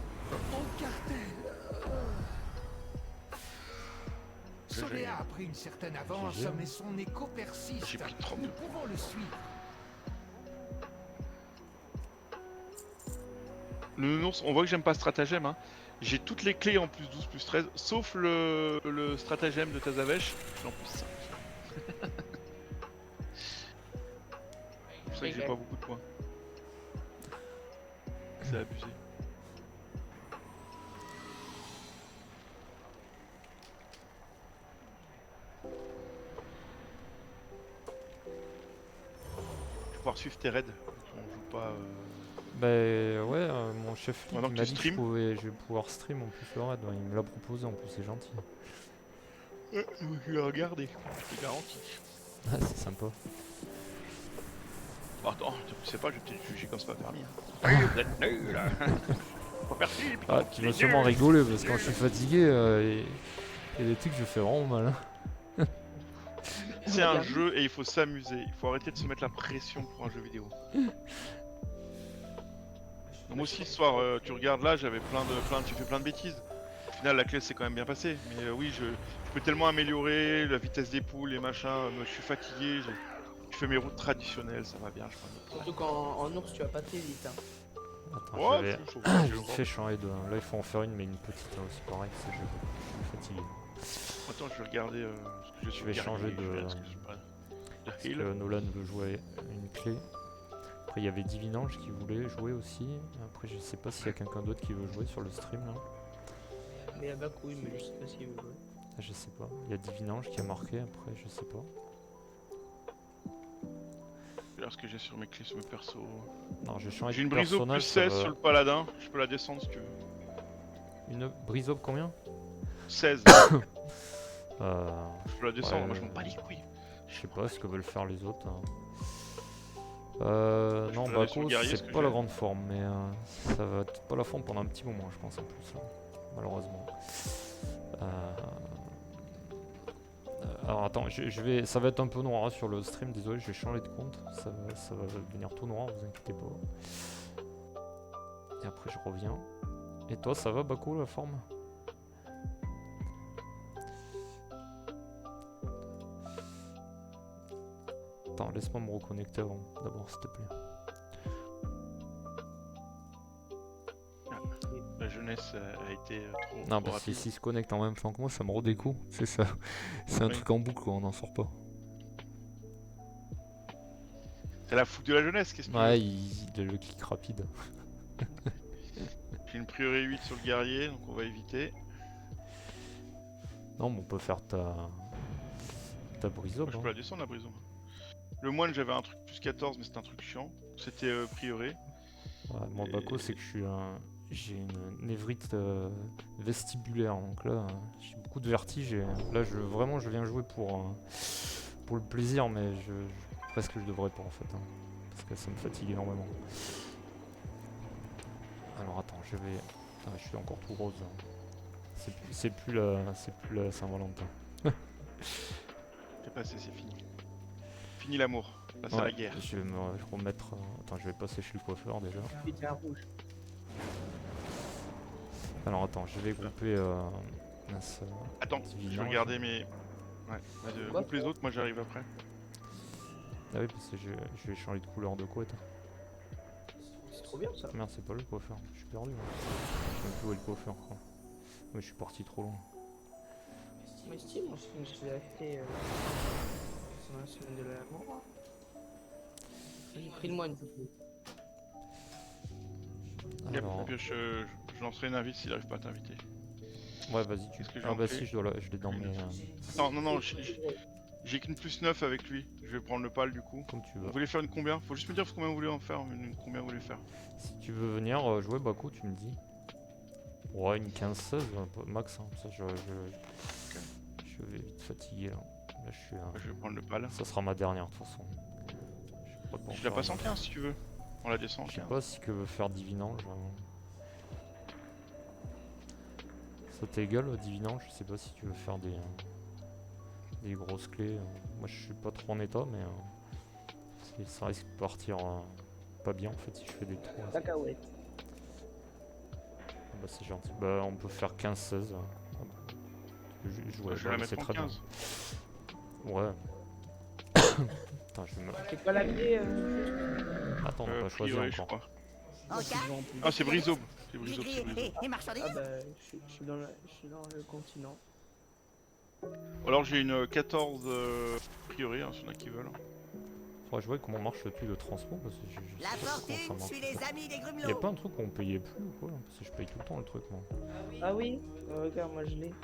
au cartel. Soléa a pris une certaine avance, GG. mais son écho persiste. J'ai pris 32. Nous pouvons le suivre. Le nounours, on voit que j'aime pas le stratagème. Hein. J'ai toutes les clés en plus 12, plus 13, sauf le stratagème de Tazavesh. J'ai en plus 5. C'est pour ça que j'ai pas beaucoup de points. C'est abusé. Je vais pouvoir suivre tes raids. On joue pas. Bah ouais, mon chef flic Pendant il que m'a tu dit que stream. je vais pouvoir stream en plus le raid, ouais, il me l'a proposé en plus, c'est gentil. Je vais regarder, je te garantis. Ah c'est sympa. Attends, tu sais pas, je vais peut-être juger comme c'est pas permis. Hein. Vous êtes nuls. Pas permis, putain. Ah, tu vas sûrement rigoler parce que quand je suis fatigué, il y a des trucs que je fais vraiment mal. Hein. C'est un jeu et il faut s'amuser. Il faut arrêter de se mettre la pression pour un jeu vidéo. Donc moi aussi ce soir, tu regardes là, j'avais j'ai fait plein de bêtises. Au final la clé s'est quand même bien passée. Mais oui, je peux tellement améliorer la vitesse des poules, les machins. Moi je suis fatigué, je fais mes routes traditionnelles, ça va bien, je crois. Surtout qu'en ours, tu vas pas très vite. Hein. Attends, Ouais, je vais je vite fait changer de. Là, il faut en faire une, mais une petite hein, aussi, pareil. Je suis fatigué. Attends, je vais regarder ce que Je vais changer de. Parce que Nolan veut jouer une clé. Après, il y avait Divinange qui voulait jouer aussi. Après, je sais pas s'il y a quelqu'un d'autre qui veut jouer sur le stream là. Mais il y a Bakou, mais je sais pas s'il veut jouer. Ah, je sais pas. Il y a Divinange qui a marqué. Après, je sais pas. Regarde ce que j'ai sur mes clés, sur mes persos. Non, j'ai changé J'ai une de brise au personnage. plus 16 sur le paladin, je peux la descendre si tu veux. Une brise au combien 16. Je peux la descendre, ouais, moi je m'en bats les couilles. Je sais pas ce que veulent faire les autres. Hein. Je Non, peux aller sur le Bako, guerrier, ce c'est que pas j'ai. la grande forme, mais ça va être pas la forme pendant un petit moment, je pense, en plus, là, malheureusement. Alors attends, ça va être un peu noir hein, sur le stream, désolé, je vais changer de compte, ça va devenir tout noir, vous inquiétez pas. Et après je reviens. Et toi, ça va Bako, la forme? Attends, laisse-moi me reconnecter avant, d'abord, s'il te plaît. La jeunesse a été trop. Non, trop parce que rapide. s'il se connecte en même temps que moi, ça me redécoule. C'est ça. C'est un Oui. truc en boucle, quoi, on n'en sort pas. C'est la fougue de la jeunesse, qu'est-ce que tu veux. Ouais, il a le clic rapide. J'ai une priorité 8 sur le guerrier, donc on va éviter. Non, mais on peut faire ta brise-up. Je peux la descendre la prison. Le moine, j'avais un truc plus 14, mais c'était un truc chiant. C'était prioré. Ouais, moi, Bako, c'est que j'ai une névrite vestibulaire. Donc là, j'ai beaucoup de vertige. Et là, vraiment, je viens jouer pour le plaisir, mais presque je devrais pas en fait. Hein, parce que ça me fatigue énormément. Alors attends, Putain, je suis encore tout rose. Hein. C'est plus la Saint-Valentin. C'est passé, c'est fini. Fini l'amour. Là, c'est Ouais, la guerre. je vais me remettre. Attends, je vais passer chez le coiffeur déjà. Putain, rouge. Alors attends, je vais grouper. Mince, Attends, je Divinange. vais regarder mes. Ouais, vas-y, Quoi groupe les autres, moi j'arrive après. Ah oui, parce que je vais changer de couleur de couette. C'est trop bien ça. Merde, c'est pas le coiffeur. Je suis perdu. Moi. Je sais même plus où est le coiffeur. Quoi. Moi, je suis parti trop loin. Mais Steam, je l'ai acheté sur la semaine de l'amour. J'ai pris le moine du coup. Yep, Alors, et puis je lancerai une invite s'il n'arrive pas à t'inviter. ouais, vas-y. Qu'est-ce que Ah j'en bah fais si, je l'ai dans mes. Non, j'ai qu'une plus 9 avec lui. Je vais prendre le pal du coup. Comme tu Vous veux. voulez faire une combien? Faut juste me dire combien vous voulez en faire, combien vous voulez faire. Si tu veux venir jouer Bako, tu me dis. Ouais, une 15-16 max. Hein. Ça, je vais vite fatiguer là. Là, je suis. Je vais prendre le pal. Ça sera ma dernière de toute façon. Je la passe en 15 si tu veux. On la descend en Je sais 15. pas si que veut faire Divinange. Ça t'égale Divinange, je sais pas si tu veux faire des grosses clés. Moi je suis pas trop en état mais ça risque de partir pas bien en fait si je fais des trous. Cacahuète. Ah bah c'est gentil. Bah on peut faire 15-16. Je vais la mettre en 15. Ouais. Attends, je vais me... C'est quoi la clé Attends, on n'a pas choisi prioré, je encore. crois. Ok. Ah, c'est Brisob. C'est J'ai Brisob, crié c'est Brisob. et marchandise. Ah bah, je suis dans le continent. Alors j'ai une 14 prioré, hein, s'il y en a qui veulent. Faudrait que je vois comment marche le truc de transport parce que je La sais pas comment ça fortune marche. suit les amis des Y'a grumelots. pas un truc où on payait plus ou quoi? Parce que je paye tout le temps le truc moi. Ah oui, regarde, moi je l'ai.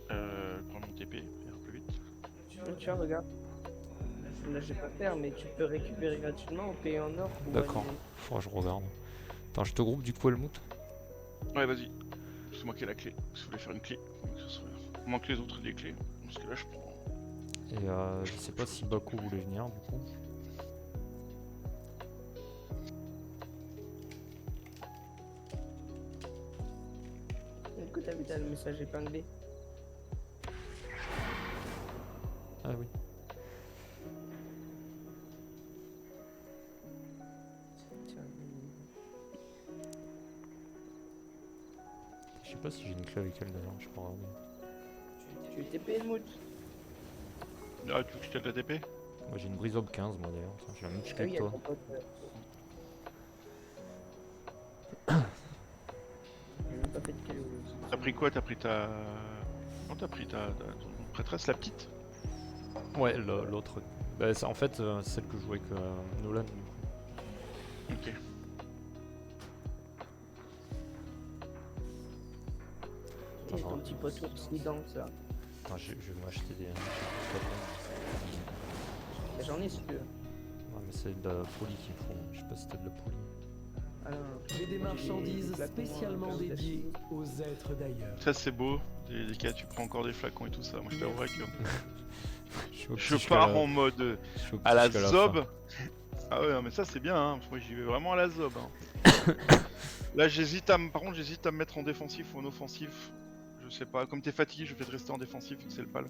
Prends mon TP, faire plus vite. Tiens, regarde. Là, je vais pas faire, mais tu peux récupérer gratuitement ou payer en or. Ou D'accord. Faudra que je regarde. Attends, je te groupe du coup Helmut. Ouais, vas-y. c'est moi qui ai la clé. Si vous voulez faire une clé, ce serait... Il manque les autres des clés. Parce que là, je prends. Et je sais pas si Baku voulait venir du coup. Écoute, t'as vu, t'as le message épinglé. Ah oui. Tiens, Je sais pas si j'ai une clé avec elle d'ailleurs, je crois. Oui. tu es TP, Mout. Ah, tu veux que je t'aide la TP? Moi j'ai une brise ob 15 moi d'ailleurs, tiens, j'ai la même Ah clé oui, que il y a toi. ton pote. J'ai même pas fait de clé. T'as pris quoi? T'as pris ta... Non, t'as pris ton prêtresse, la petite? Ouais, l'autre. Bah, en fait, celle que je jouais avec Nolan. Du coup. Ok. Et ton petit pote aussi dans ça. Attends, je vais m'acheter des. J'en ai si tu veux. Ouais, mais c'est de la poly qu'il me faut. Je sais pas si t'as de la poly. Alors, J'ai des marchandises spécialement dédiées aux êtres d'ailleurs. Ça, c'est beau. Des cas, tu prends encore des flacons et tout ça. Moi, je t'avouerais que Je je pars en mode à la zob. Ah ouais, non, mais ça, c'est bien. Hein. Moi, j'y vais vraiment à la zob. Hein. Là, j'hésite à me... Par contre, j'hésite à me mettre en défensif ou en offensif. Je sais pas. Comme t'es fatigué, je vais peut-être rester en défensif vu que c'est le pal.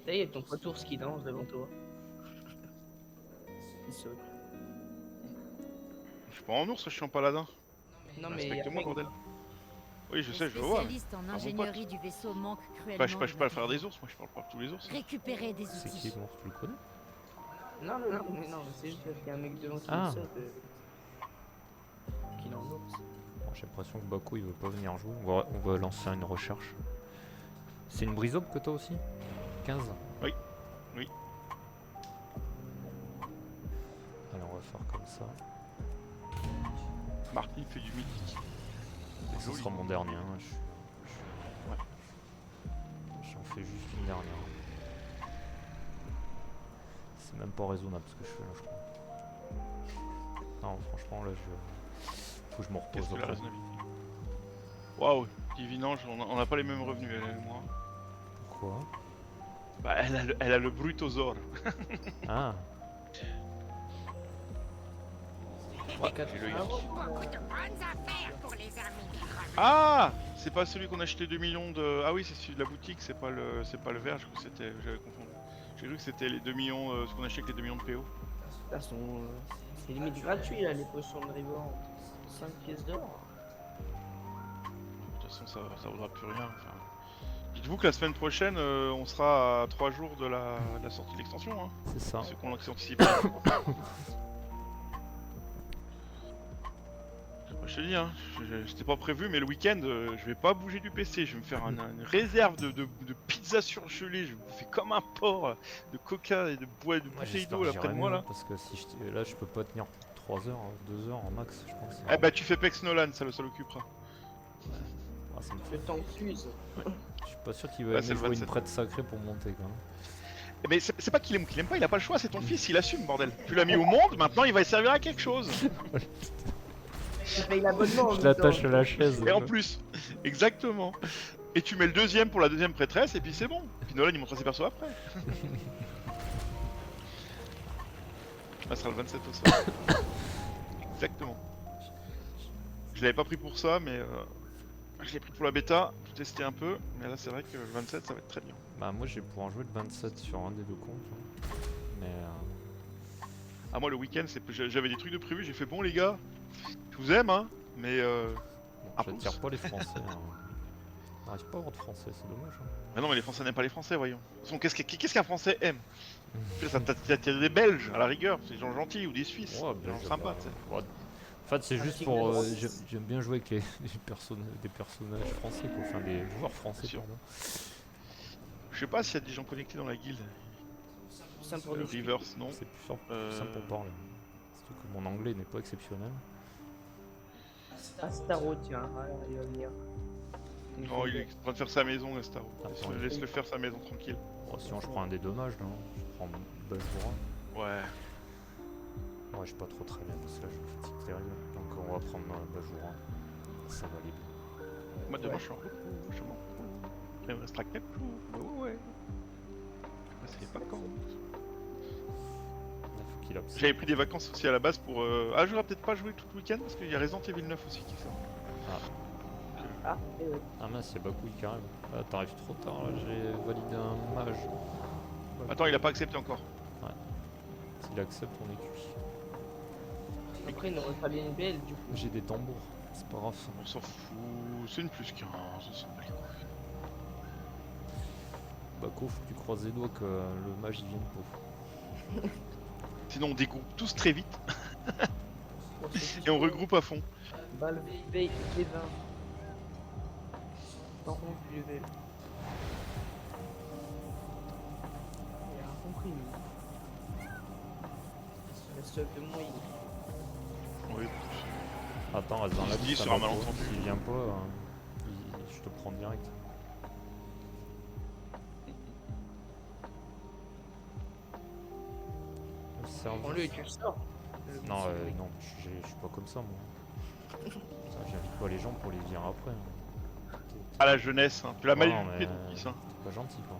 ça y est, ton pote ours qui danse devant toi. Il saute. Je suis pas en ours, je suis en paladin. Non mais Respecte-moi, bordel. Oui, je sais, je Les le vois. spécialistes en mon ingénierie du vaisseau manquent cruellement. Bah, je suis pas le frère des ours, moi je parle pas de tous les ours. Récupérer des C'est outils. qui l'ours, tu le connais? Non, c'est juste qu'il y a un mec devant qui Ah. saute. Qu'il en ours. Bon, j'ai l'impression que Baku il veut pas venir jouer. On va lancer une recherche. C'est une brise ob que toi aussi? 15? Oui. Oui. Alors on va faire comme ça. Martin fait du mythique. Ce joli. sera mon dernier. Hein. Ouais. J'en fais juste une dernière. C'est même pas raisonnable ce que je fais là, je crois. Non, franchement, là, faut que je me repose. Qu'est-ce que la après. raisonnabilité? Waouh, Divinange, on n'a pas les mêmes revenus, elle et moi. Pourquoi? Bah, elle a le Brutosaur. Ah, Ouais, j'ai le Yank. Beaucoup de bonnes affaires pour les amis des crevettes. Ah, c'est pas celui qu'on a acheté 2 millions de... Ah oui, c'est celui de la boutique, c'est pas le vert, je crois que c'était... J'avais confondu. J'ai cru que c'était les 2 millions, ce qu'on a acheté avec les 2 millions de PO. De toute façon, c'est limite gratuit là, les potions de Rivan. 5 pièces d'or. De toute façon, ça vaudra plus rien. Enfin... Dites-vous que la semaine prochaine, on sera à 3 jours de la sortie de l'extension. Hein. c'est ça. Ceux qu'on anticipe. Je te dis, hein, c'était pas prévu, mais le week-end, je vais pas bouger du PC. Je vais me faire une réserve de pizza surgelée. Je vais bouffer comme un porc, de coca et de Moi, bouteilles j'espère d'eau que là près de j'irai moi mieux, là. parce que si là, je peux pas tenir 3 heures, 2 heures en max, je pense. Eh bah, tu fais Pex Nolan, ça l'occupera. Ah, ça me fait... Le temps fuse. Je suis pas sûr qu'il va Ouais, aimer c'est le jouer une 27. prête sacrée pour monter quand même. Mais c'est pas qu'il aime ou qu'il aime pas, il a pas le choix, c'est ton fils, il assume, bordel. Tu l'as mis au monde, maintenant il va servir à quelque chose. Tu payes l'abonnement. en Je même l'attache temps. à la chaise. Et en plus, exactement. Et tu mets le deuxième pour la deuxième prêtresse, et puis c'est bon. Puis Nolan il montrera ses persos après. Ça sera le 27 au soir. Exactement. Je l'avais pas pris pour ça, mais je l'ai pris pour la bêta, pour tester un peu. Mais là, c'est vrai que le 27, ça va être très bien. Bah, moi, je vais pouvoir jouer le 27 sur un des deux comptes. hein. Mais. Ah, moi, le week-end, j'avais des trucs de prévu. J'ai fait bon, les gars, je vous aime, hein, mais Bon, Ah, j'attire pouce. pas les Français. hein. On n'arrive pas à avoir de Français, c'est dommage. hein. Ah non, mais les Français n'aiment pas les Français, voyons. De toute façon, qu'est-ce qu'un Français aime? T'as des Belges, à la rigueur, c'est des gens gentils, ou des Suisses, Ouais, des bien gens sûr, sympas, bah, tu sais. ouais. En fait, c'est Un juste petit pour. gars. J'aime bien jouer avec des personnages français, quoi. Enfin, des joueurs français, Bien sûr. pardon. Je sais pas s'il y a des gens connectés dans la guilde. Simple pour discuter. Reverse, non. C'est plus simple pour parler. Surtout que mon anglais n'est pas exceptionnel. Astaro, tiens, alors il va venir. Non, il est en train de faire sa maison, Astaro. Attends, Laisse-le faire sa maison tranquille. Bon, sinon, je prends un des dommages, là. Je prends Bajura. Ouais. Ouais, je suis pas trop très bien parce que là, je me fatigue terrible. Donc, on va prendre Bajura. Ça va aller bien. Moi demain je suis en repos, justement. Il me restera 4 jours. Bah ouais. C'est pas quand. Faut qu'il absorbe. J'avais pris des vacances aussi à la base pour. Ah, j'aurais peut-être pas joué tout le week-end parce qu'il y a Resident Evil 9 aussi qui sort. Ah, et ouais. Ah mince, y'a Bakouille qui arrive. Ah, t'arrives trop tard là, j'ai validé un mage. Attends, il a pas accepté encore. S'il accepte, on est cuit. Après, il n'aurait pas bien une BL du coup. J'ai des tambours, c'est pas grave. On s'en fout. C'est une plus 15. On s'en bat les couilles. Bako, faut que tu croises les doigts que le mage il vienne pas. Sinon, on dégroupe tous très vite et on regroupe à fond. Balle V20. Par contre, du level. Il a rien compris, lui. Le stuff de moi, il. Oui. Attends, reste dans la Il se dit liste, sur un Bako. malentendu. S'il vient pas, je te prends direct. Le serveur- Prends-le et tu le sors. Non, non, je suis pas comme ça moi. J'invite pas les gens pour les virer après. Hein. À la jeunesse, hein. Tu l'as mal Non, éduqué, mais- ton fils, hein. T'es pas gentil quoi.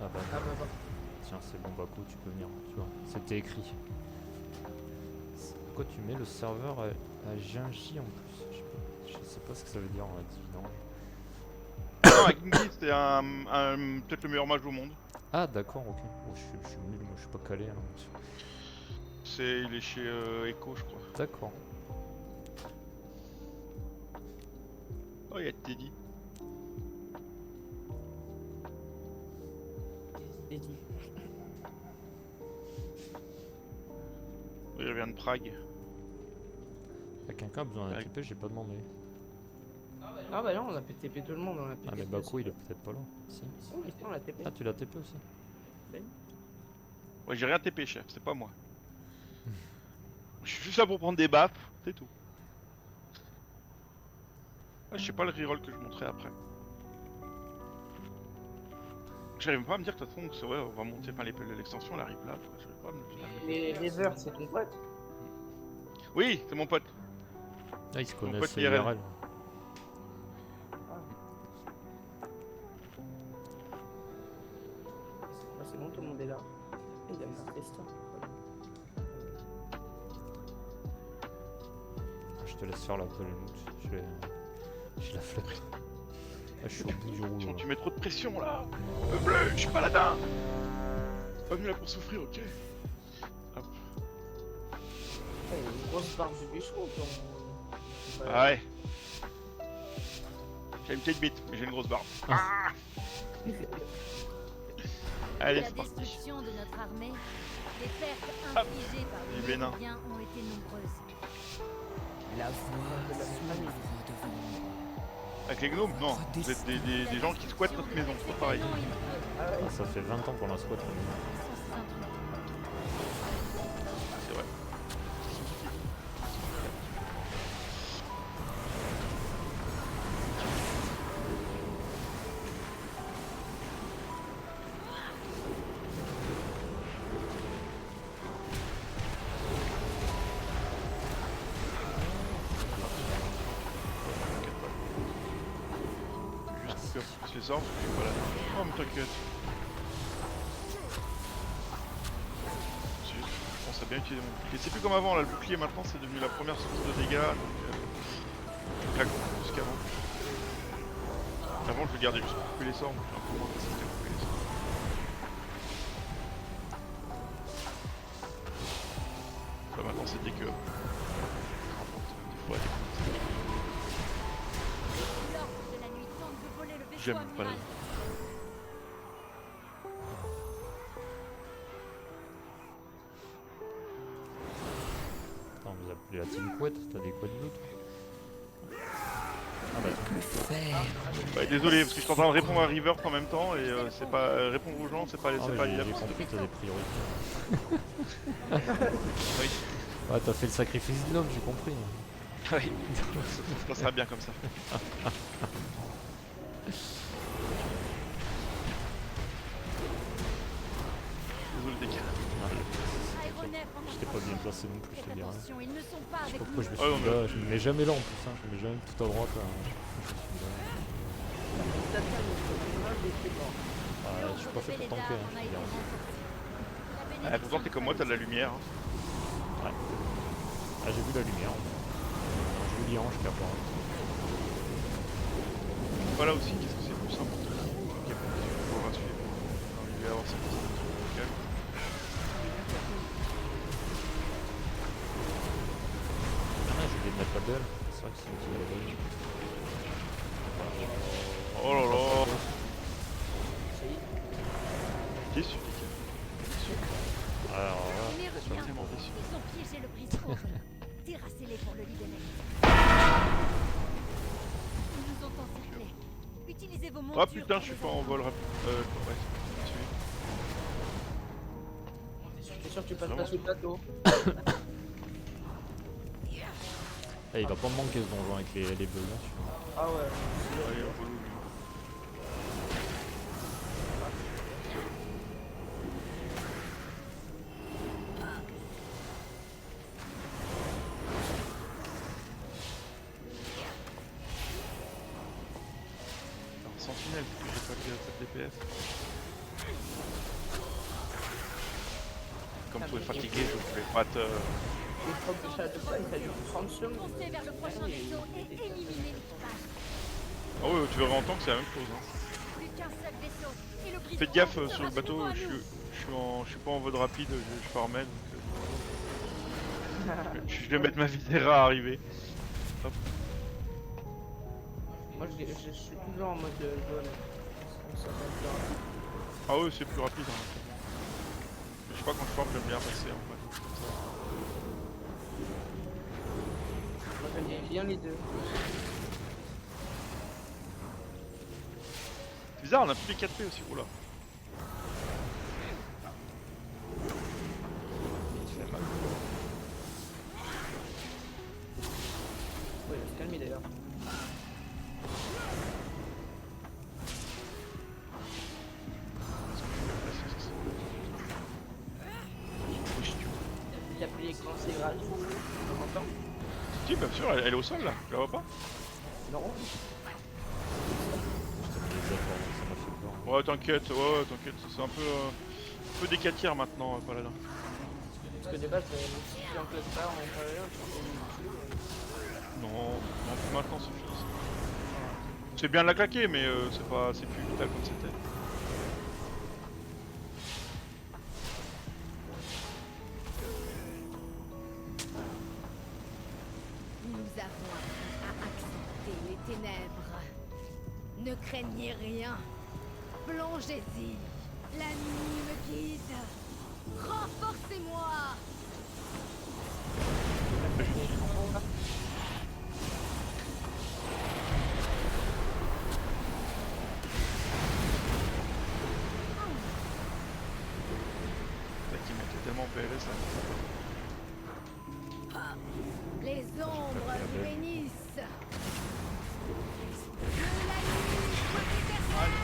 Ah bah, Ah bah, bah. tiens, c'est bon, Bako, tu peux venir, tu vois, c'était écrit. Pourquoi tu mets le serveur à Gingy en plus? Je sais pas ce que ça veut dire en dividende. Non, avec Genji, c'était peut-être le meilleur mage au monde. Ah d'accord, ok. Oh, je suis nul, moi je suis pas calé. Hein. Il est chez Echo, je crois. D'accord. Oh, il y a Teddy. C'est dit. Il revient de Prague. Y'a quelqu'un a besoin d'un TP, j'ai pas demandé. Ah bah non, on a TP tout le monde, on a TP. Ah mais Bako il est peut-être pas là. Si. Oh, mais on a TP. Ah tu l'as TP aussi. Ouais, j'ai rien TP, chef, c'est pas moi. Je suis juste là pour prendre des baffes, c'est tout. Ah, je sais pas le reroll que je montrerai après. J'arrive pas à me dire que de toute façon, c'est vrai, on va monter, enfin l'extension, elle arrive là. J'arrive pas à me Les heures, c'est ton pote. Oui, c'est mon pote. Ah ils se Mon connaissent pote IRL. IRL. Ah, c'est bon, tout le monde est là. Il y a un festin. Je te laisse faire la pelle. J'ai la flemme. Ah, je suis au bout du rouleau. Attention, là. tu mets trop de pression là. Bleu, je suis paladin. Pas venu là pour souffrir, ok. Hop. Ouais, il y a une grosse barbe du bûcheron, ton. Ah ouais. J'ai une petite bite, mais j'ai une grosse barbe. Ah. Allez, La c'est parti. destruction de notre armée, les pertes Hop. infligées par Du les Bénin. Mérovingiens ont été nombreuses. La voix s'ouvre devant moi. Avec les gnomes, non. Vous êtes des gens qui squattent notre maison, c'est pas pareil. Ah, ça fait 20 ans qu'on la squatte. C'est vrai. Juste que je les ordres, je suis pas là. Oh, mais t'inquiète. C'est juste, je pense à bien utiliser mon bouclier. C'est plus comme avant, là, le bouclier maintenant c'est devenu la première source de dégâts, donc je claque beaucoup plus qu'avant. Avant je le gardais juste pour couper les sorts, donc j'ai un peu moins facilité à couper les sorts. Là maintenant c'est dès que... Des fois, L'ordre de la nuit tente de voler le vaisseau j'aime pas amiral. les... Attends, vous appelez la team couette, t'as des couettes bleues toi? Ah bah Que faire? Ouais, désolé, parce que je suis en train de répondre à River en même temps, et c'est pas... répondre aux gens, c'est pas... ah, c'est ouais, pas j'ai évident. compris, t'as des priorités. Oui. Ah t'as fait le sacrifice de l'homme, j'ai compris. Oui, ça sera bien comme ça. Désolé des gars. Ah, assez non plus, je te Faites dirais. attention, ils ne sont pas Je sais avec pas pourquoi je me nous. Ah, suis non, mis là, je me mets jamais là en plus, hein. Je me mets jamais tout à droite là. Je suis pas fait pour tanker, hein, je te dirais. Ah, pourtant t'es comme moi, t'as de la lumière. Hein. Ouais. Ah, j'ai vu la lumière. Je lis ange capable. Voilà aussi, qu'est-ce que c'est plus simple pour te coup, ok, on va suivre. Il va y avoir cette petite locale. Ah, j'ai oublié de mettre la belle. C'est vrai que c'est une petite belle. Oh là là. Ça y est. Déçu, les gars. Alors là, Mais Je suis reviens, tellement déçu. ils ont piégé le prisonnier. Terrassez-les pour le libérer. Ils nous ont encerclés. Utilisez vos montures. Ah putain, je suis pour pas les en vol entendre. rapide. Ouais, T'es sûr que tu passes pas sous le plateau? il va pas me manquer ce donjon avec les bleus là. Ah ouais. allez, on relou, lui. Alors, sentinelle, parce que j'ai pas le DPS. Comme tu es fatigué, je voulais pas te... Les propres de chat de paille, ça dure 30 secondes. Foncez vers le prochain vaisseau et éliminez l'équipage. Ah ouais, tu verras en temps que c'est la même chose. Hein. Plus qu'un seul vaisseau. Et le prisonnier Faites gaffe sera sur le bateau, souvent à je nous. suis pas en mode rapide, je farmais donc je vais mettre ma Videra à arriver. Moi je suis toujours en mode zone. Ça va être plus rapide. Ah ouais, c'est plus rapide. Hein. Je sais pas, quand je farm, j'aime bien passer en fait. Moi j'aime bien les deux. C'est bizarre, on a plus les 4P aussi, oula. Ouais, il va se calmer d'ailleurs. Il a pris l'écran, c'est grave. Tu m'entends? Si, bien sûr, elle est au sol là, tu la vois pas? Non. Ça m'a fait peur. Ouais, t'inquiète, t'inquiète, c'est un peu des 4 tiers maintenant, Paladin. Parce que de base, si tu enclenches pas en parallèle, tu peux Non, plus maintenant c'est fini. C'est bien de la claquer, mais c'est plus vital comme c'était. Nous avons appris à accepter les ténèbres. Ne craignez rien. Plongez-y. La nuit me guide. Renforcez-moi. C'est qui mettait tellement PLS là. Les ombres vous bénissent. Que la nuit soit éternelle.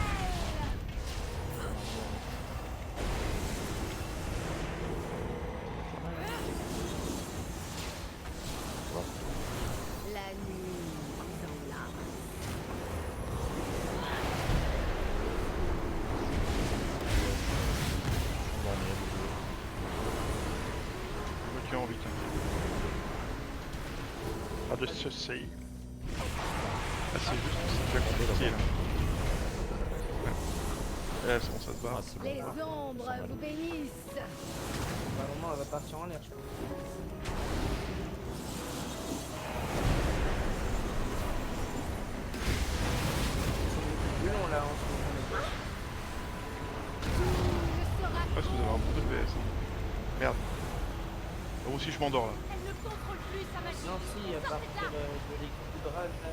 La nuit s'en lasse. Je me tiens en vite. Pas de soucis. Ah, c'est juste que c'est déjà compliqué là. Ouais, c'est bon, ça se barre. Les ombres vous bénissent. Bah, au moment, elle va partir en l'air, je pense. C'est plus long là en ce moment. Parce que vous avez un bon DPS. Hein. Merde. Moi aussi je m'endors là. Elle ne contrôle plus sa machine. Non, si, à partir de l'équilibrage là.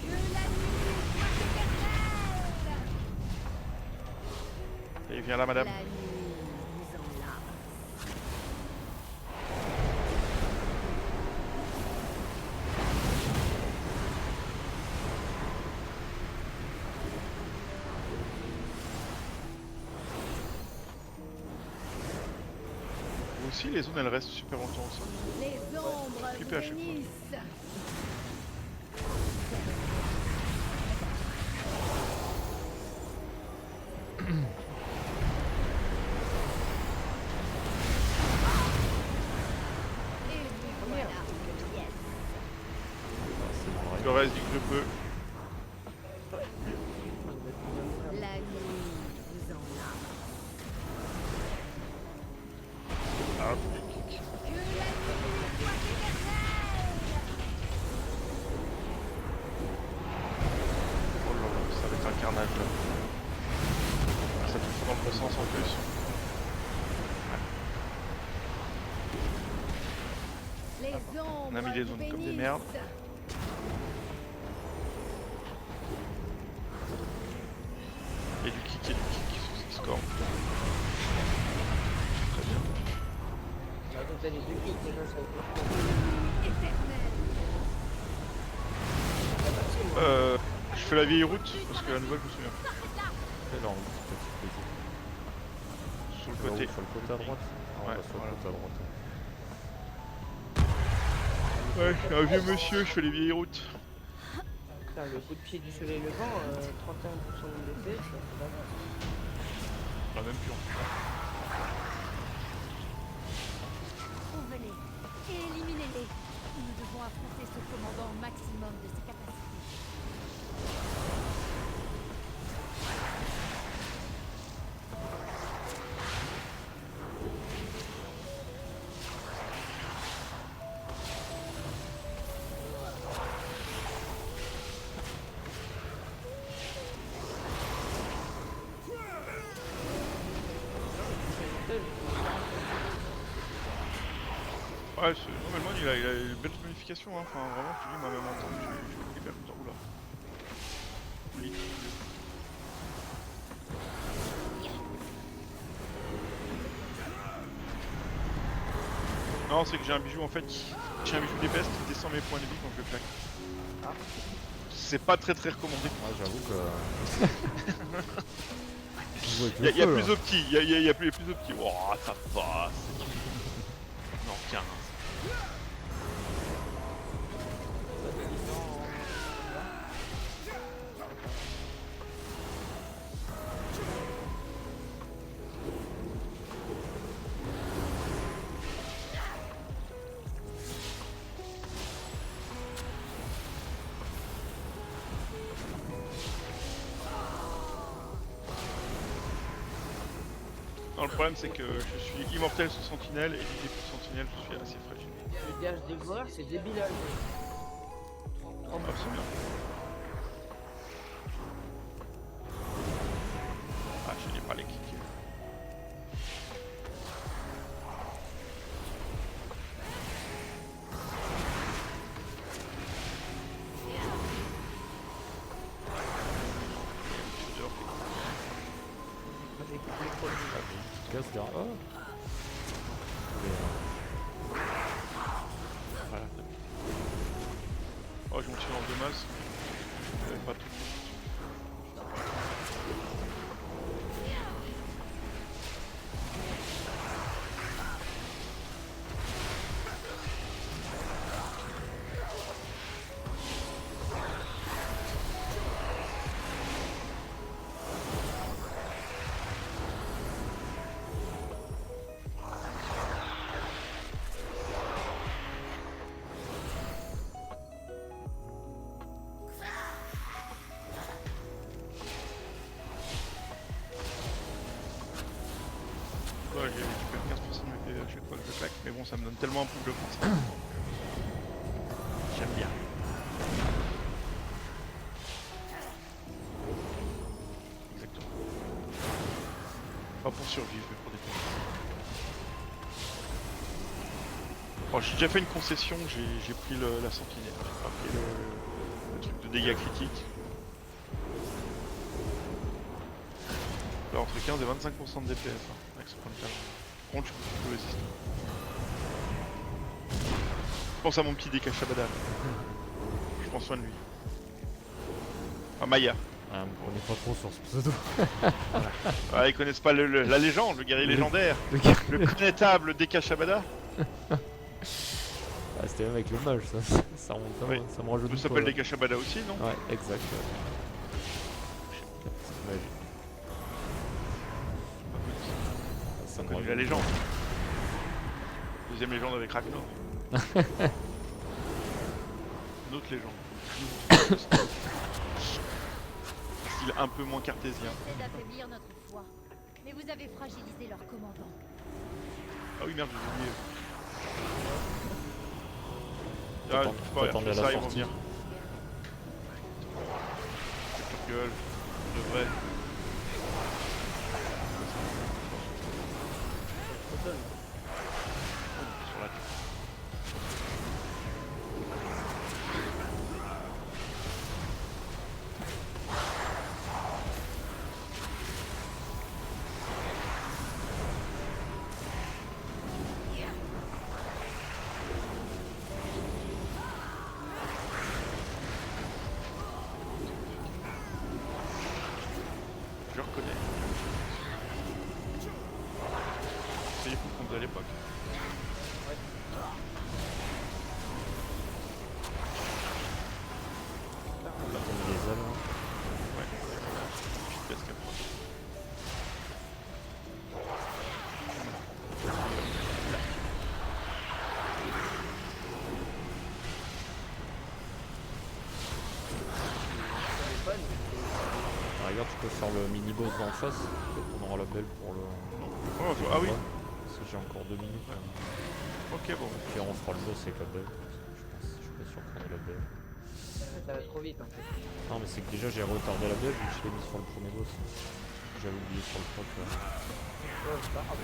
Que la nuit soit éternelle. Et viens là, madame. La nuit vous enlace. aussi, les zones elles restent super longtemps au sol. Les ombres Flipper à chaque fois. bénissent. Et vous voilà. Yes. Je reste dès que je peux. La nuit vous en a. Ah, Que la nuit soit éternelle. oh là là, ça va être un carnage là. Ah, ça fait dans le bon sens en plus. Les ombres On a mis les zones comme des bénissent. merdes. Et du kick sur ce score. Très bien. Bah, quand t'as les deux kicks, déjà, ça va être Je fais la vieille route parce que la nouvelle je me souviens. Quelle envie, petit plaisir. Sur le Sur côté. le côté à droite. Ah, Ouais, bah, sur voilà. le côté à droite. Ouais, je suis un vieux monsieur, je fais les vieilles routes. Putain, le coup de pied du soleil levant, 31% de DPS, ça fait pas mal. La même pion. Trouvez-les et éliminez-les. Nous devons affronter ce commandant au maximum de ses capacités. Ouais, normalement il a une belle planification, hein. Enfin vraiment, je te dis, moi même en temps, je fais hyper longtemps. Oula. Oui. Non, c'est que j'ai un bijou en fait, j'ai un bijou DPS qui descend mes points de vie quand je le claque. Ah. C'est pas très recommandé. Ouais, j'avoue que. Je joue avec le Il y a feu, plus là. de petits, il y a plus de petits. Oh, ça passe. Non, 15. Non, le problème c'est que je suis immortel sous sentinelle et l'idée pour sentinelle je suis assez fragile. Le gage dévoreur, c'est débile. Ah, c'est bien. Ah, je n'ai pas les kicks. Casse derrière. Oh. Voilà. Oh, je m'en tire en deux masses. Pas tout. Ouais, j'ai récupéré 15% de mes PV à chaque fois que je claque, mais bon, ça me donne tellement un peu de ça. J'aime bien. Exactement. Pas pour survivre, mais pour défendre. Alors, j'ai déjà fait une concession, j'ai pris la sentinelle, j'ai pas pris le truc de dégâts critiques. Là, entre 15 et 25% de DPS, hein, avec ce point de calme. Par contre, je peux résister. Je pense à mon petit DK Shabada. Je prends soin de lui. Ah, Maya. Ah, on n'est pas trop sur ce pseudo. Ah, ils connaissent pas la légende, le guerrier légendaire, Le gars- le connétable Deka Shabada. Ah, c'était même avec le mage, ça remonte à Oui. moi, ça me rajoute Il pas, s'appelle là. Deka Shabada aussi, non? Ouais, exact. C'est magique. Ça On me connaît rajoute la pas. légende. Deuxième légende avec Ragnar. Une autre légende. Style un peu moins cartésien. J'essaie d'affaiblir notre foi, mais vous avez fragilisé leur commandant. Ah oui, merde, j'ai oublié. T'attendais à la ils vont sortie. venir. Gueule, de vrai. Sur la tête. Je reconnais. C'est les coups qu'on faisait à l'époque. On va tomber les ailes. Hein. Ouais. Petite casque après. Par ailleurs, tu peux faire le mini-boss d'en face. On aura la belle pour le. Ah oui. Ouais, parce que j'ai encore 2 minutes. Ok, bon. Puis on fera le boss avec la belle. Je suis pas sûr qu'on ait la belle. Ça va trop vite en fait. Non, mais c'est que déjà j'ai retardé la belle, je l'ai mis sur le premier boss. J'avais oublié sur le proc. Ouais, c'est pas grave.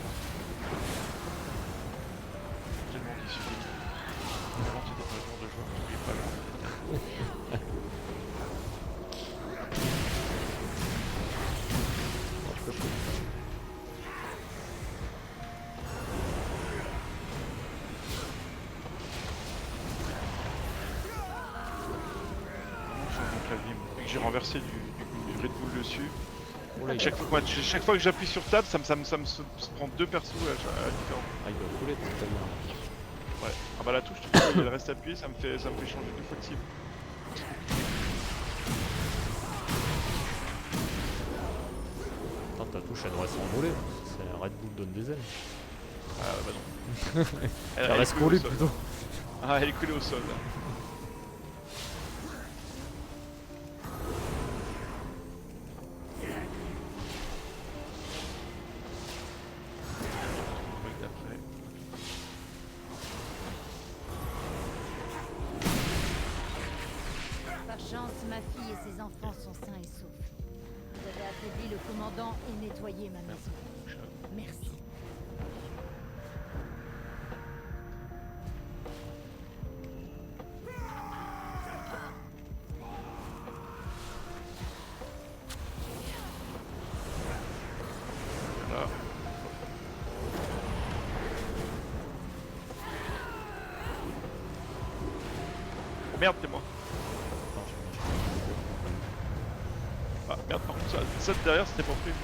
Tellement déçu. Avant, c'était pas le genre de joueur qui voulait pas le. Vu que j'ai renversé du Red Bull dessus. Oh là, Chaque fois que j'appuie sur tab, ça me se prend 2 persos à différents. Ah, il doit couler totalement. Ouais. Ah bah la touche, tu vois, il reste appuyé, ça me fait changer 2 fois de cible. Attends, ta touche elle devrait s'envoler. C'est Red Bull donne des ailes. Ah bah non. Elle reste est collée au collée sol. plutôt. Ah, elle est collée au sol là. Mec d'après. Par chance, ma fille et ses enfants sont sains et saufs. Vous avez affaibli le commandant et nettoyé ma maison. Merci. Voilà. Oh merde, c'est moi. Ah merde, par contre, ça derrière c'était pas prévu.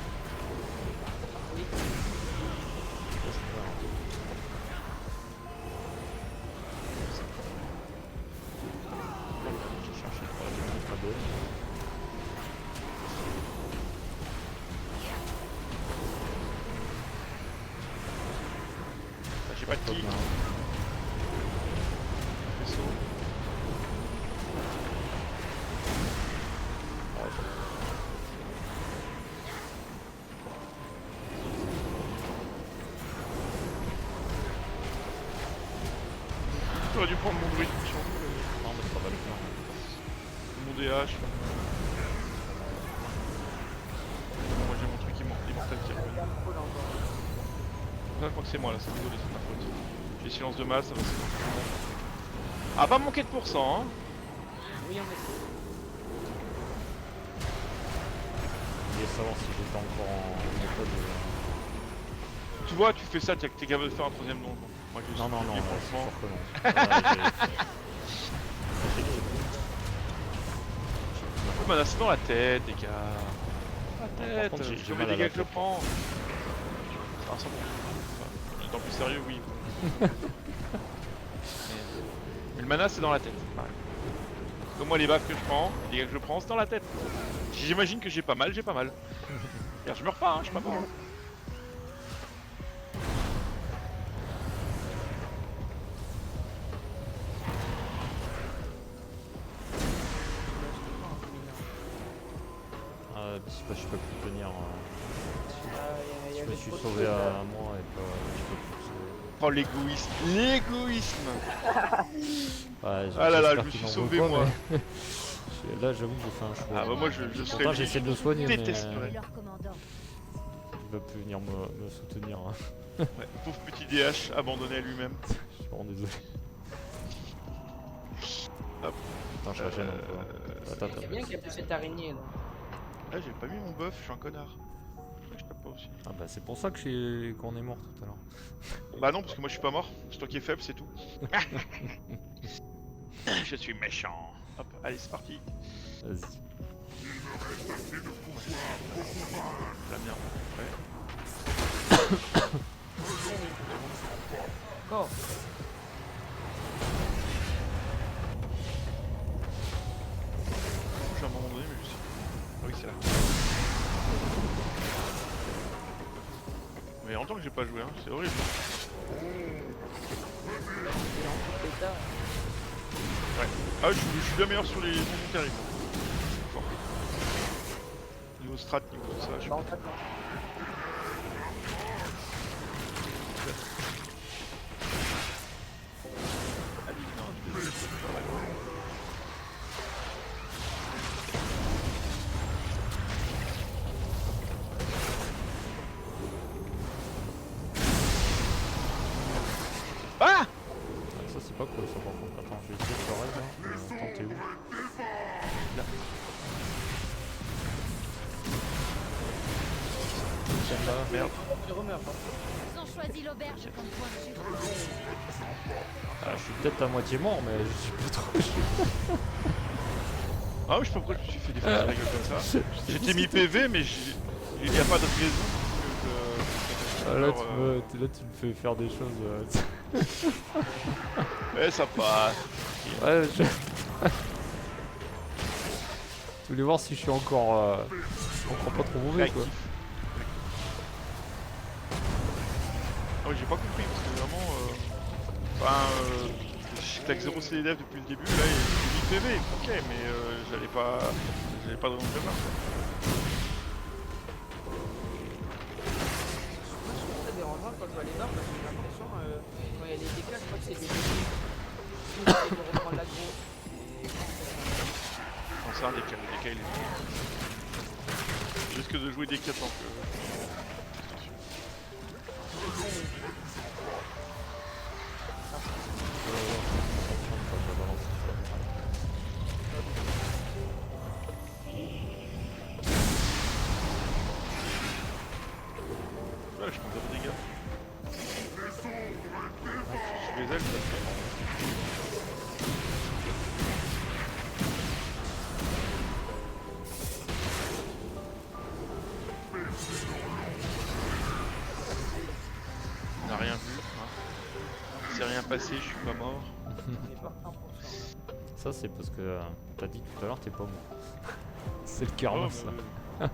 J'ai cherché pour la petite rabelle. Ah, j'ai pas de kick. Vaisseau. J'aurais dû prendre mon druide puissant. Non, mais ça va le faire. Mon DH. Moi j'ai mon truc immortel qui revient. Je crois que c'est moi là, c'est désolé, c'est ma faute. J'ai silence de masse, ça va c'est bon. Ah, pas manquer de pourcent, hein. Oui, on est. Je voulais savoir si j'étais encore en méthode. Tu vois, tu fais ça, t'es capable de faire un troisième donjon. Moi, je Non, non, non, suis c'est franchement. sûr que non. Voilà, j'ai- de mana, c'est dans la tête, les gars. La tête, contre, j'ai sur mal les à la dégâts que je tête. prends. Ah, ça bon. Enfin, étant plus sérieux, oui. Mais le mana, c'est dans la tête. Pareil. Comme moi, les baffes que je prends, les dégâts que je prends, c'est dans la tête. J'imagine que j'ai pas mal, j'ai pas mal. Regarde, je meurs pas, hein, je suis pas mort. Hein. Je peux plus tenir. Il y Je avait me suis trop de sauvé trucs, là. à moi et pas. Je peux plus sauver. Oh, l'égoïsme. L'égoïsme. Ouais, Ah là là, j'espère je me qu'il suis m'en sauvé, veut pas, moi. mais- Là, j'avoue que j'ai fait un choix. Ah bah moi, je serais Pourtant, j'essaie de le soigner, mais détesterais. Leur commandant. il va plus venir me soutenir. Hein. Ouais, pauvre petit DH abandonné à lui-même. Je suis vraiment désolé. Hop. Attends, je régène un peu. Attends, C'est bien qu'il y ait plus cette araignée là. Ah, j'ai pas mis mon buff, je suis un connard. Je tape pas aussi. Ah bah c'est pour ça que qu'on est mort tout à l'heure. Bah non, parce que moi je suis pas mort. C'est toi qui es faible, c'est tout. Je suis méchant. Hop, allez, c'est parti. Vas-y. La merde. Ouais. Go. J'ai un moment donné, mais je sais. Ah oui, c'est là. Mais en tant que j'ai pas joué, hein, c'est horrible. Ouais. Ah, je suis bien meilleur sur les donjons terribles. Je suis fort. Niveau strat, niveau tout ça, je suis Bah, en fait, non. Ah, non, désolé, c'est pas mal. Ah! Ah, ça c'est pas cool ça par contre. Attends, je vais essayer de faire là. Attends, t'es où? Là. Tiens là, merde. Je remeurs. Ils ont choisi l'auberge comme point de chute. Ah, je suis peut-être à moitié mort, mais je suis plus trop. Ah oui, je sais pas pourquoi je me suis fait défoncer la gueule comme ça. J'étais mis PV, mais il n'y a pas d'autre raison que Ah, là, alors, tu me fais faire des choses. ouais, ça passe. Ouais, je voulais voir si je suis encore pas trop mauvais quoi. Réactif. Ah oui, j'ai pas compris parce que vraiment. Je claque 0 CDF depuis le début, là il est 8 PV, ok, mais j'allais pas de raison de faire. Moi, je trouve ça dérangeant quand je vois les barres parce que j'ai l'impression, quand il y a les dégâts, je crois que c'est des dégâts. Je vais reprendre l'aggro. Non, c'est un DK, le DK il est. Je risque de jouer DK tant que. Ouais, je prends 0 dégâts. Je les ailes, ça fait. On n'a rien vu. Hein. Il s'est rien passé, je suis pas mort. On est pas 1%. Ça c'est parce que t'as dit tout à l'heure t'es pas mort. C'est le karma Oh, ça.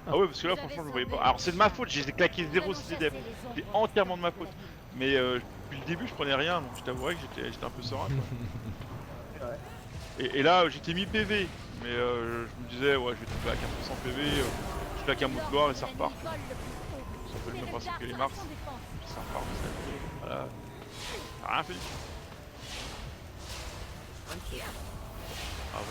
Ah ouais, parce que là, franchement, je le voyais pas. Alors, c'est de ma faute, j'ai claqué 0 CDF. C'est entièrement de ma faute. Mais depuis le début, je prenais rien, donc je t'avouerais que j'étais un peu serein. Quoi. Et là, j'étais mis PV. Mais je me disais, ouais, je vais tomber à 4% PV. Je claque un mot de gloire et ça repart. C'est un peu le même principe que les Mars. Ça repart. Voilà. Rien fait. Ah ouais.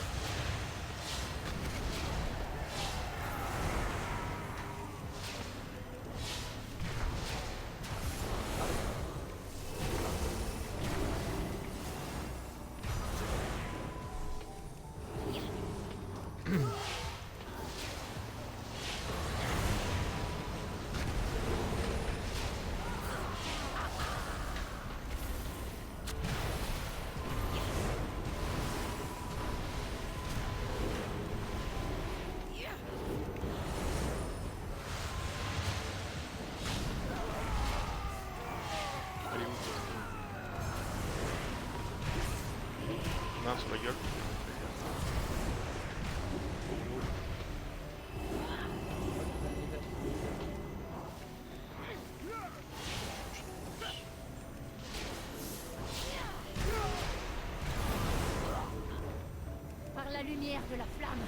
lumière de la flamme.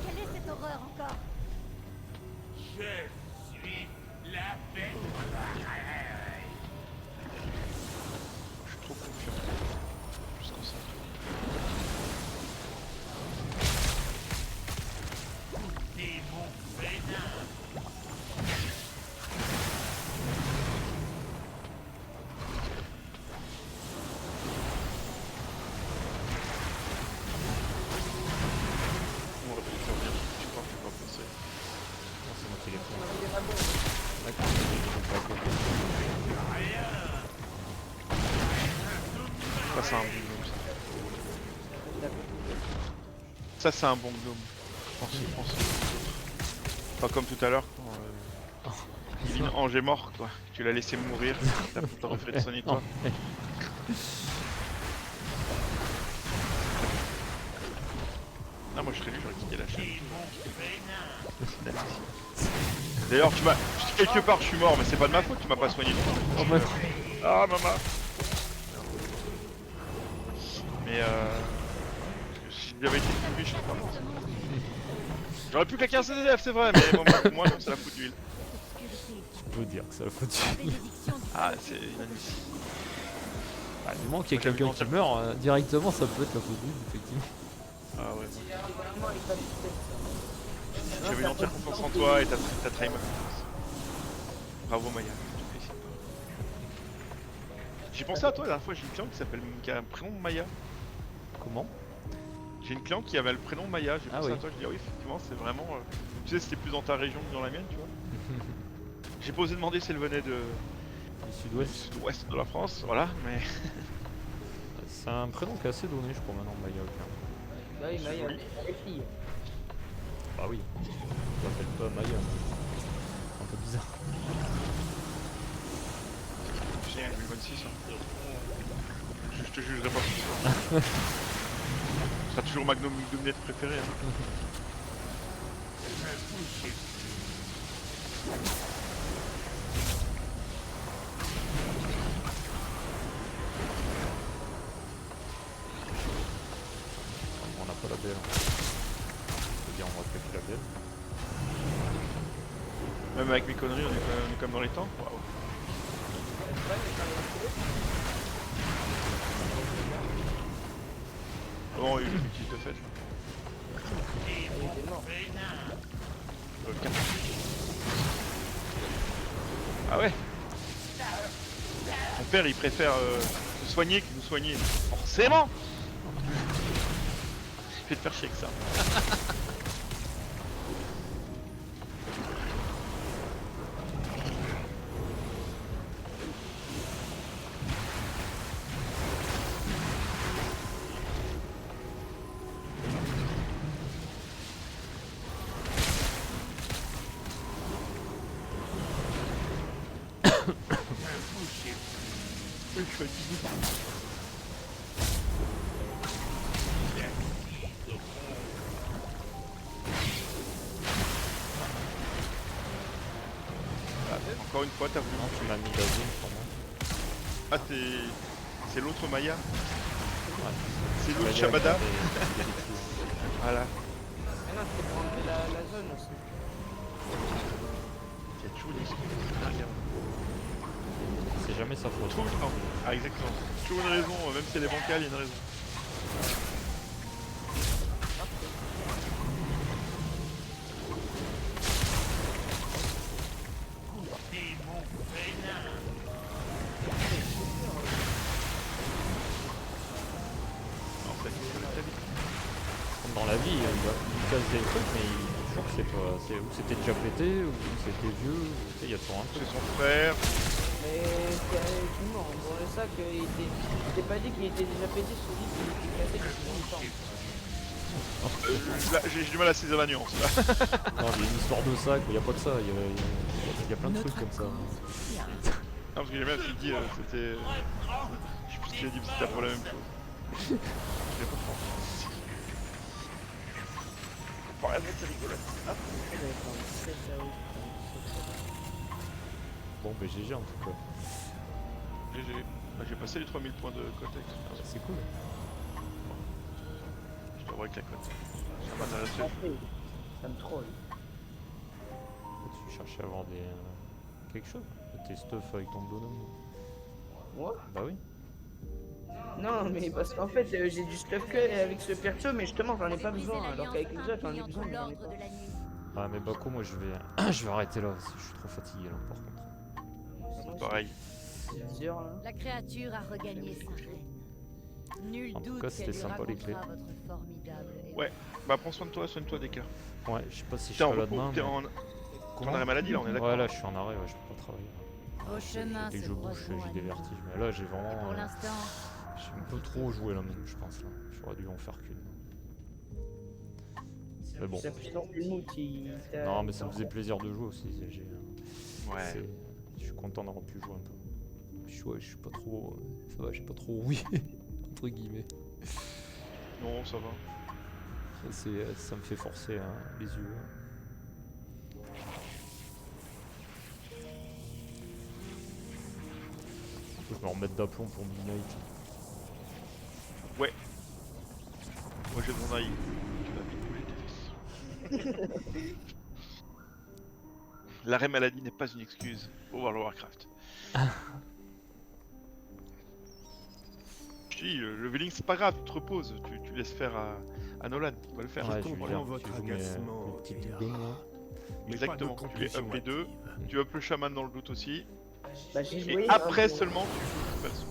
Quelle est cette horreur encore? Je suis la bête. Je suis trop confiant. Je se concentre. Démon vénin. On aurait pu le faire venir. Je crois que je peux pas penser. Non, c'est mon téléphone. Il y en a bon. D'accord, j'ai pas compris. Ça c'est un bon gnome. Ça c'est un bon gnome. Je pense. Pas comme tout à l'heure quand Kevin Ange est mort quoi. Tu l'as laissé mourir. T'aurais fait de soigner toi. Ah moi je serais lui, j'aurais quitté la chaîne. D'ailleurs tu m'as. Quelque part je suis mort mais c'est pas de ma faute, tu m'as pas soigné non plus. Oh, bah. Ah maman. Mais si j'avais été tué, je serais pas mort. J'aurais pu claquer un CDF c'est vrai mais bon, moi non c'est la faute d'huile. Je peux dire que ça a foutu. Ah c'est inadmissible. Bah, du moment qu'il y a quelqu'un qui meurt, directement ça peut être la faute d'huile, effectivement. Ah ouais. Généralement, il passe peut-être ça. J'avais une entière confiance en toi et t'as trahi ma confiance. Bravo Maya. J'ai pensé à toi la dernière fois, j'ai une cliente qui a un prénom Maya. Comment? J'ai une cliente qui avait le prénom Maya, j'ai Ah pensé oui. à toi, je dis ah oui effectivement c'est vraiment... Tu sais c'était plus dans ta région que dans la mienne tu vois. J'ai pas osé demander si elle venait Du du sud-ouest. sud-ouest de la France, voilà, mais... C'est un prénom qui est assez donné, je crois, maintenant, Maya. Bah oui, mais il y a joli. les filles. Bah oui. On l'appelle pas Maya. C'est un peu bizarre. Tu sais, 2026 hein. Je te jugerai pas plus ça. Ce sera toujours ma gnome préférée hein. On n'a pas la belle. C'est-à-dire, on va claquer la belle. Même avec mes conneries on est comme dans les temps. Waouh. Bon, il y a eu une bêtise de fait. Il était mort. Carte. Ah ouais. Mon père il préfère se soigner que nous soigner. Forcément. Je vais te faire chier avec ça. Oui, je suis fatigué. Ah, encore une fois, t'as voulu. Non, tu m'as mis la zone pour moi. Ah, c'est l'autre Maya. Ouais. C'est l'autre Maya, Shabada. il y a des trous. Voilà. Ah non, c'était pour enlever la zone aussi. Il y a toujours des excuses. C'est jamais sa faute. Tout le temps. Ah, exactement. Toujours une raison, même si elle est bancale, il y a une raison. Non, c'est la vie. Comme dans la vie, il casse des trucs, mais il dit toujours que c'est pas. Ou c'était déjà pété, ou c'était vieux, ou tu sais, il y a toujours un truc. C'est son frère. Mais effectivement, bon, le sac, il était pas dit qu'il était déjà pété sur lui, qu'il était cassé depuis longtemps. Là, j'ai du mal à saisir la nuance là. Non, il y a une histoire de sac, il n'y a pas que ça, il y a plein de trucs comme ça. Non, parce que j'aime bien ce qu'il dit, c'était. Je sais plus ce qu'il a dit, mais c'était pour la même chose. Je l'ai pas fort. Bon, la c'est rigolo. Ah. Bon, ben GG en tout cas. GG. Bah, j'ai passé les 3000 points de cote avec Ah, bah, c'est cool. Je te revois avec la cote. Ça m'intéresserait. Après, ça me troll. Tu cherches à avoir des... quelque chose. Tes stuff avec ton bonhomme. Moi? Bah oui. Non, mais parce qu'en fait, j'ai du stuff que avec ce perso, mais justement, j'en ai pas besoin. Alors qu'avec les autres, j'en ai besoin, mais j'en ai pas. Ah mais Bako, moi je vais je vais arrêter là parce que je suis trop fatigué là par contre. Pareil. C'est 10 heures, là. La créature a regagné sa reine. Nul En tout doute cas, c'était qu'elle lui sympa, les clés. racontera votre formidable Ouais. Bah prends soin de toi, soigne-toi Deka. Ouais, je sais pas si je T'es en serai là repos, demain. t'es mais- en Comment arrêt maladie là, on est d'accord. Ouais, là je suis en arrêt, ouais, je peux pas travailler. Au chemin, Dès que ce je bouge, breton j'ai des animal. vertiges. Mais là j'ai Pour vraiment... l'instant, j'ai un peu trop joué là même, je pense là. J'aurais dû en faire qu'une. Mais bon. La puissance du mood, Non mais ça me faisait plaisir de jouer aussi. Ouais. Je suis content d'avoir pu jouer un peu. Je suis pas trop... ça va, j'ai pas trop rouillé, entre guillemets. Non, ça va. Ça me fait forcer hein, les yeux. Faut que je me remette d'aplomb pour Midnight. Ouais. Moi j'ai mon œil. Tu vas vite bouger tes fesses. L'arrêt maladie n'est pas une excuse pour World of Warcraft. Je te dis, le leveling c'est pas grave, tu te reposes, tu laisses faire à Nolan, il va le faire. Ouais, je comprends vais faire votre tu joues mes agacement, petits Elara. bouillons, là. Mais Exactement, pas de tu les up conclusion les deux, hâtive. tu up le chaman dans le doute aussi, Bah, j'ai et joué après hein, seulement tu joues ton perso.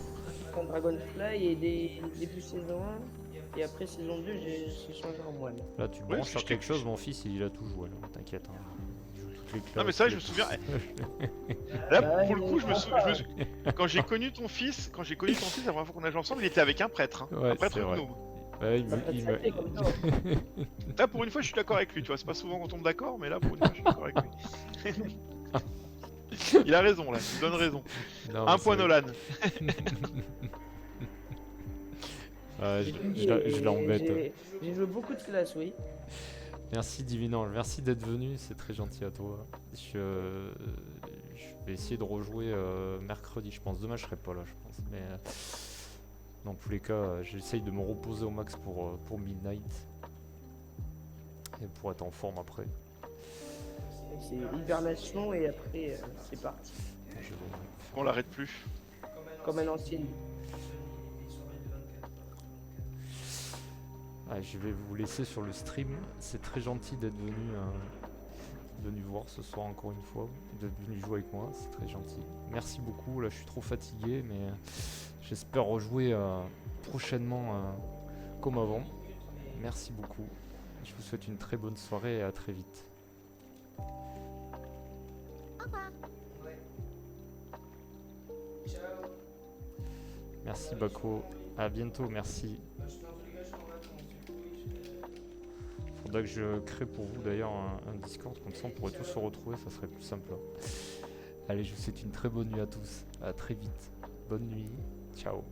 pour Dragonfly et début saison 1. Et après saison 2, j'ai changé en moine. Là tu Ouais, branches je sur t'ai- quelque chose, mon fils il a tout joué là, t'inquiète. Hein. Il joue toutes les classes. Non mais ça je me souviens, là Bah, pour le coup je me ouais, souviens, quand j'ai connu ton fils la première fois qu'on a joué ensemble, il était avec un prêtre, hein. Ouais, Un prêtre c'est vrai. gnome. Ouais, Ça peut il être me... sacré comme ça. Là pour une fois je suis d'accord avec lui, tu vois, c'est pas souvent qu'on tombe d'accord, mais là pour une fois je suis d'accord avec lui. Il a raison là, il donne raison. Non, Un mais point c'est vrai. Nolan. Ouais, je l'embête. J'ai joué beaucoup de classes, oui. Merci Divinange, merci d'être venu, c'est très gentil à toi. Je vais essayer de rejouer mercredi, je pense. Demain je serai pas là, je pense. Mais dans tous les cas, j'essaye de me reposer au max pour Midnight. Et pour être en forme après. C'est hibernation et après, c'est parti. Je vais- On l'arrête plus. Comme un ancien. Ah, je vais vous laisser sur le stream. C'est très gentil d'être venu voir ce soir encore une fois, d'être venu jouer avec moi, c'est très gentil. Merci beaucoup, là je suis trop fatigué, mais j'espère rejouer prochainement comme avant. Merci beaucoup. Je vous souhaite une très bonne soirée et à très vite. Au revoir. Merci Bako. À bientôt, merci. Faudra que je crée pour vous d'ailleurs un Discord, comme ça on pourrait tous se retrouver, ça serait plus simple. Allez, je vous souhaite une très bonne nuit à tous. À très vite. Bonne nuit. Ciao.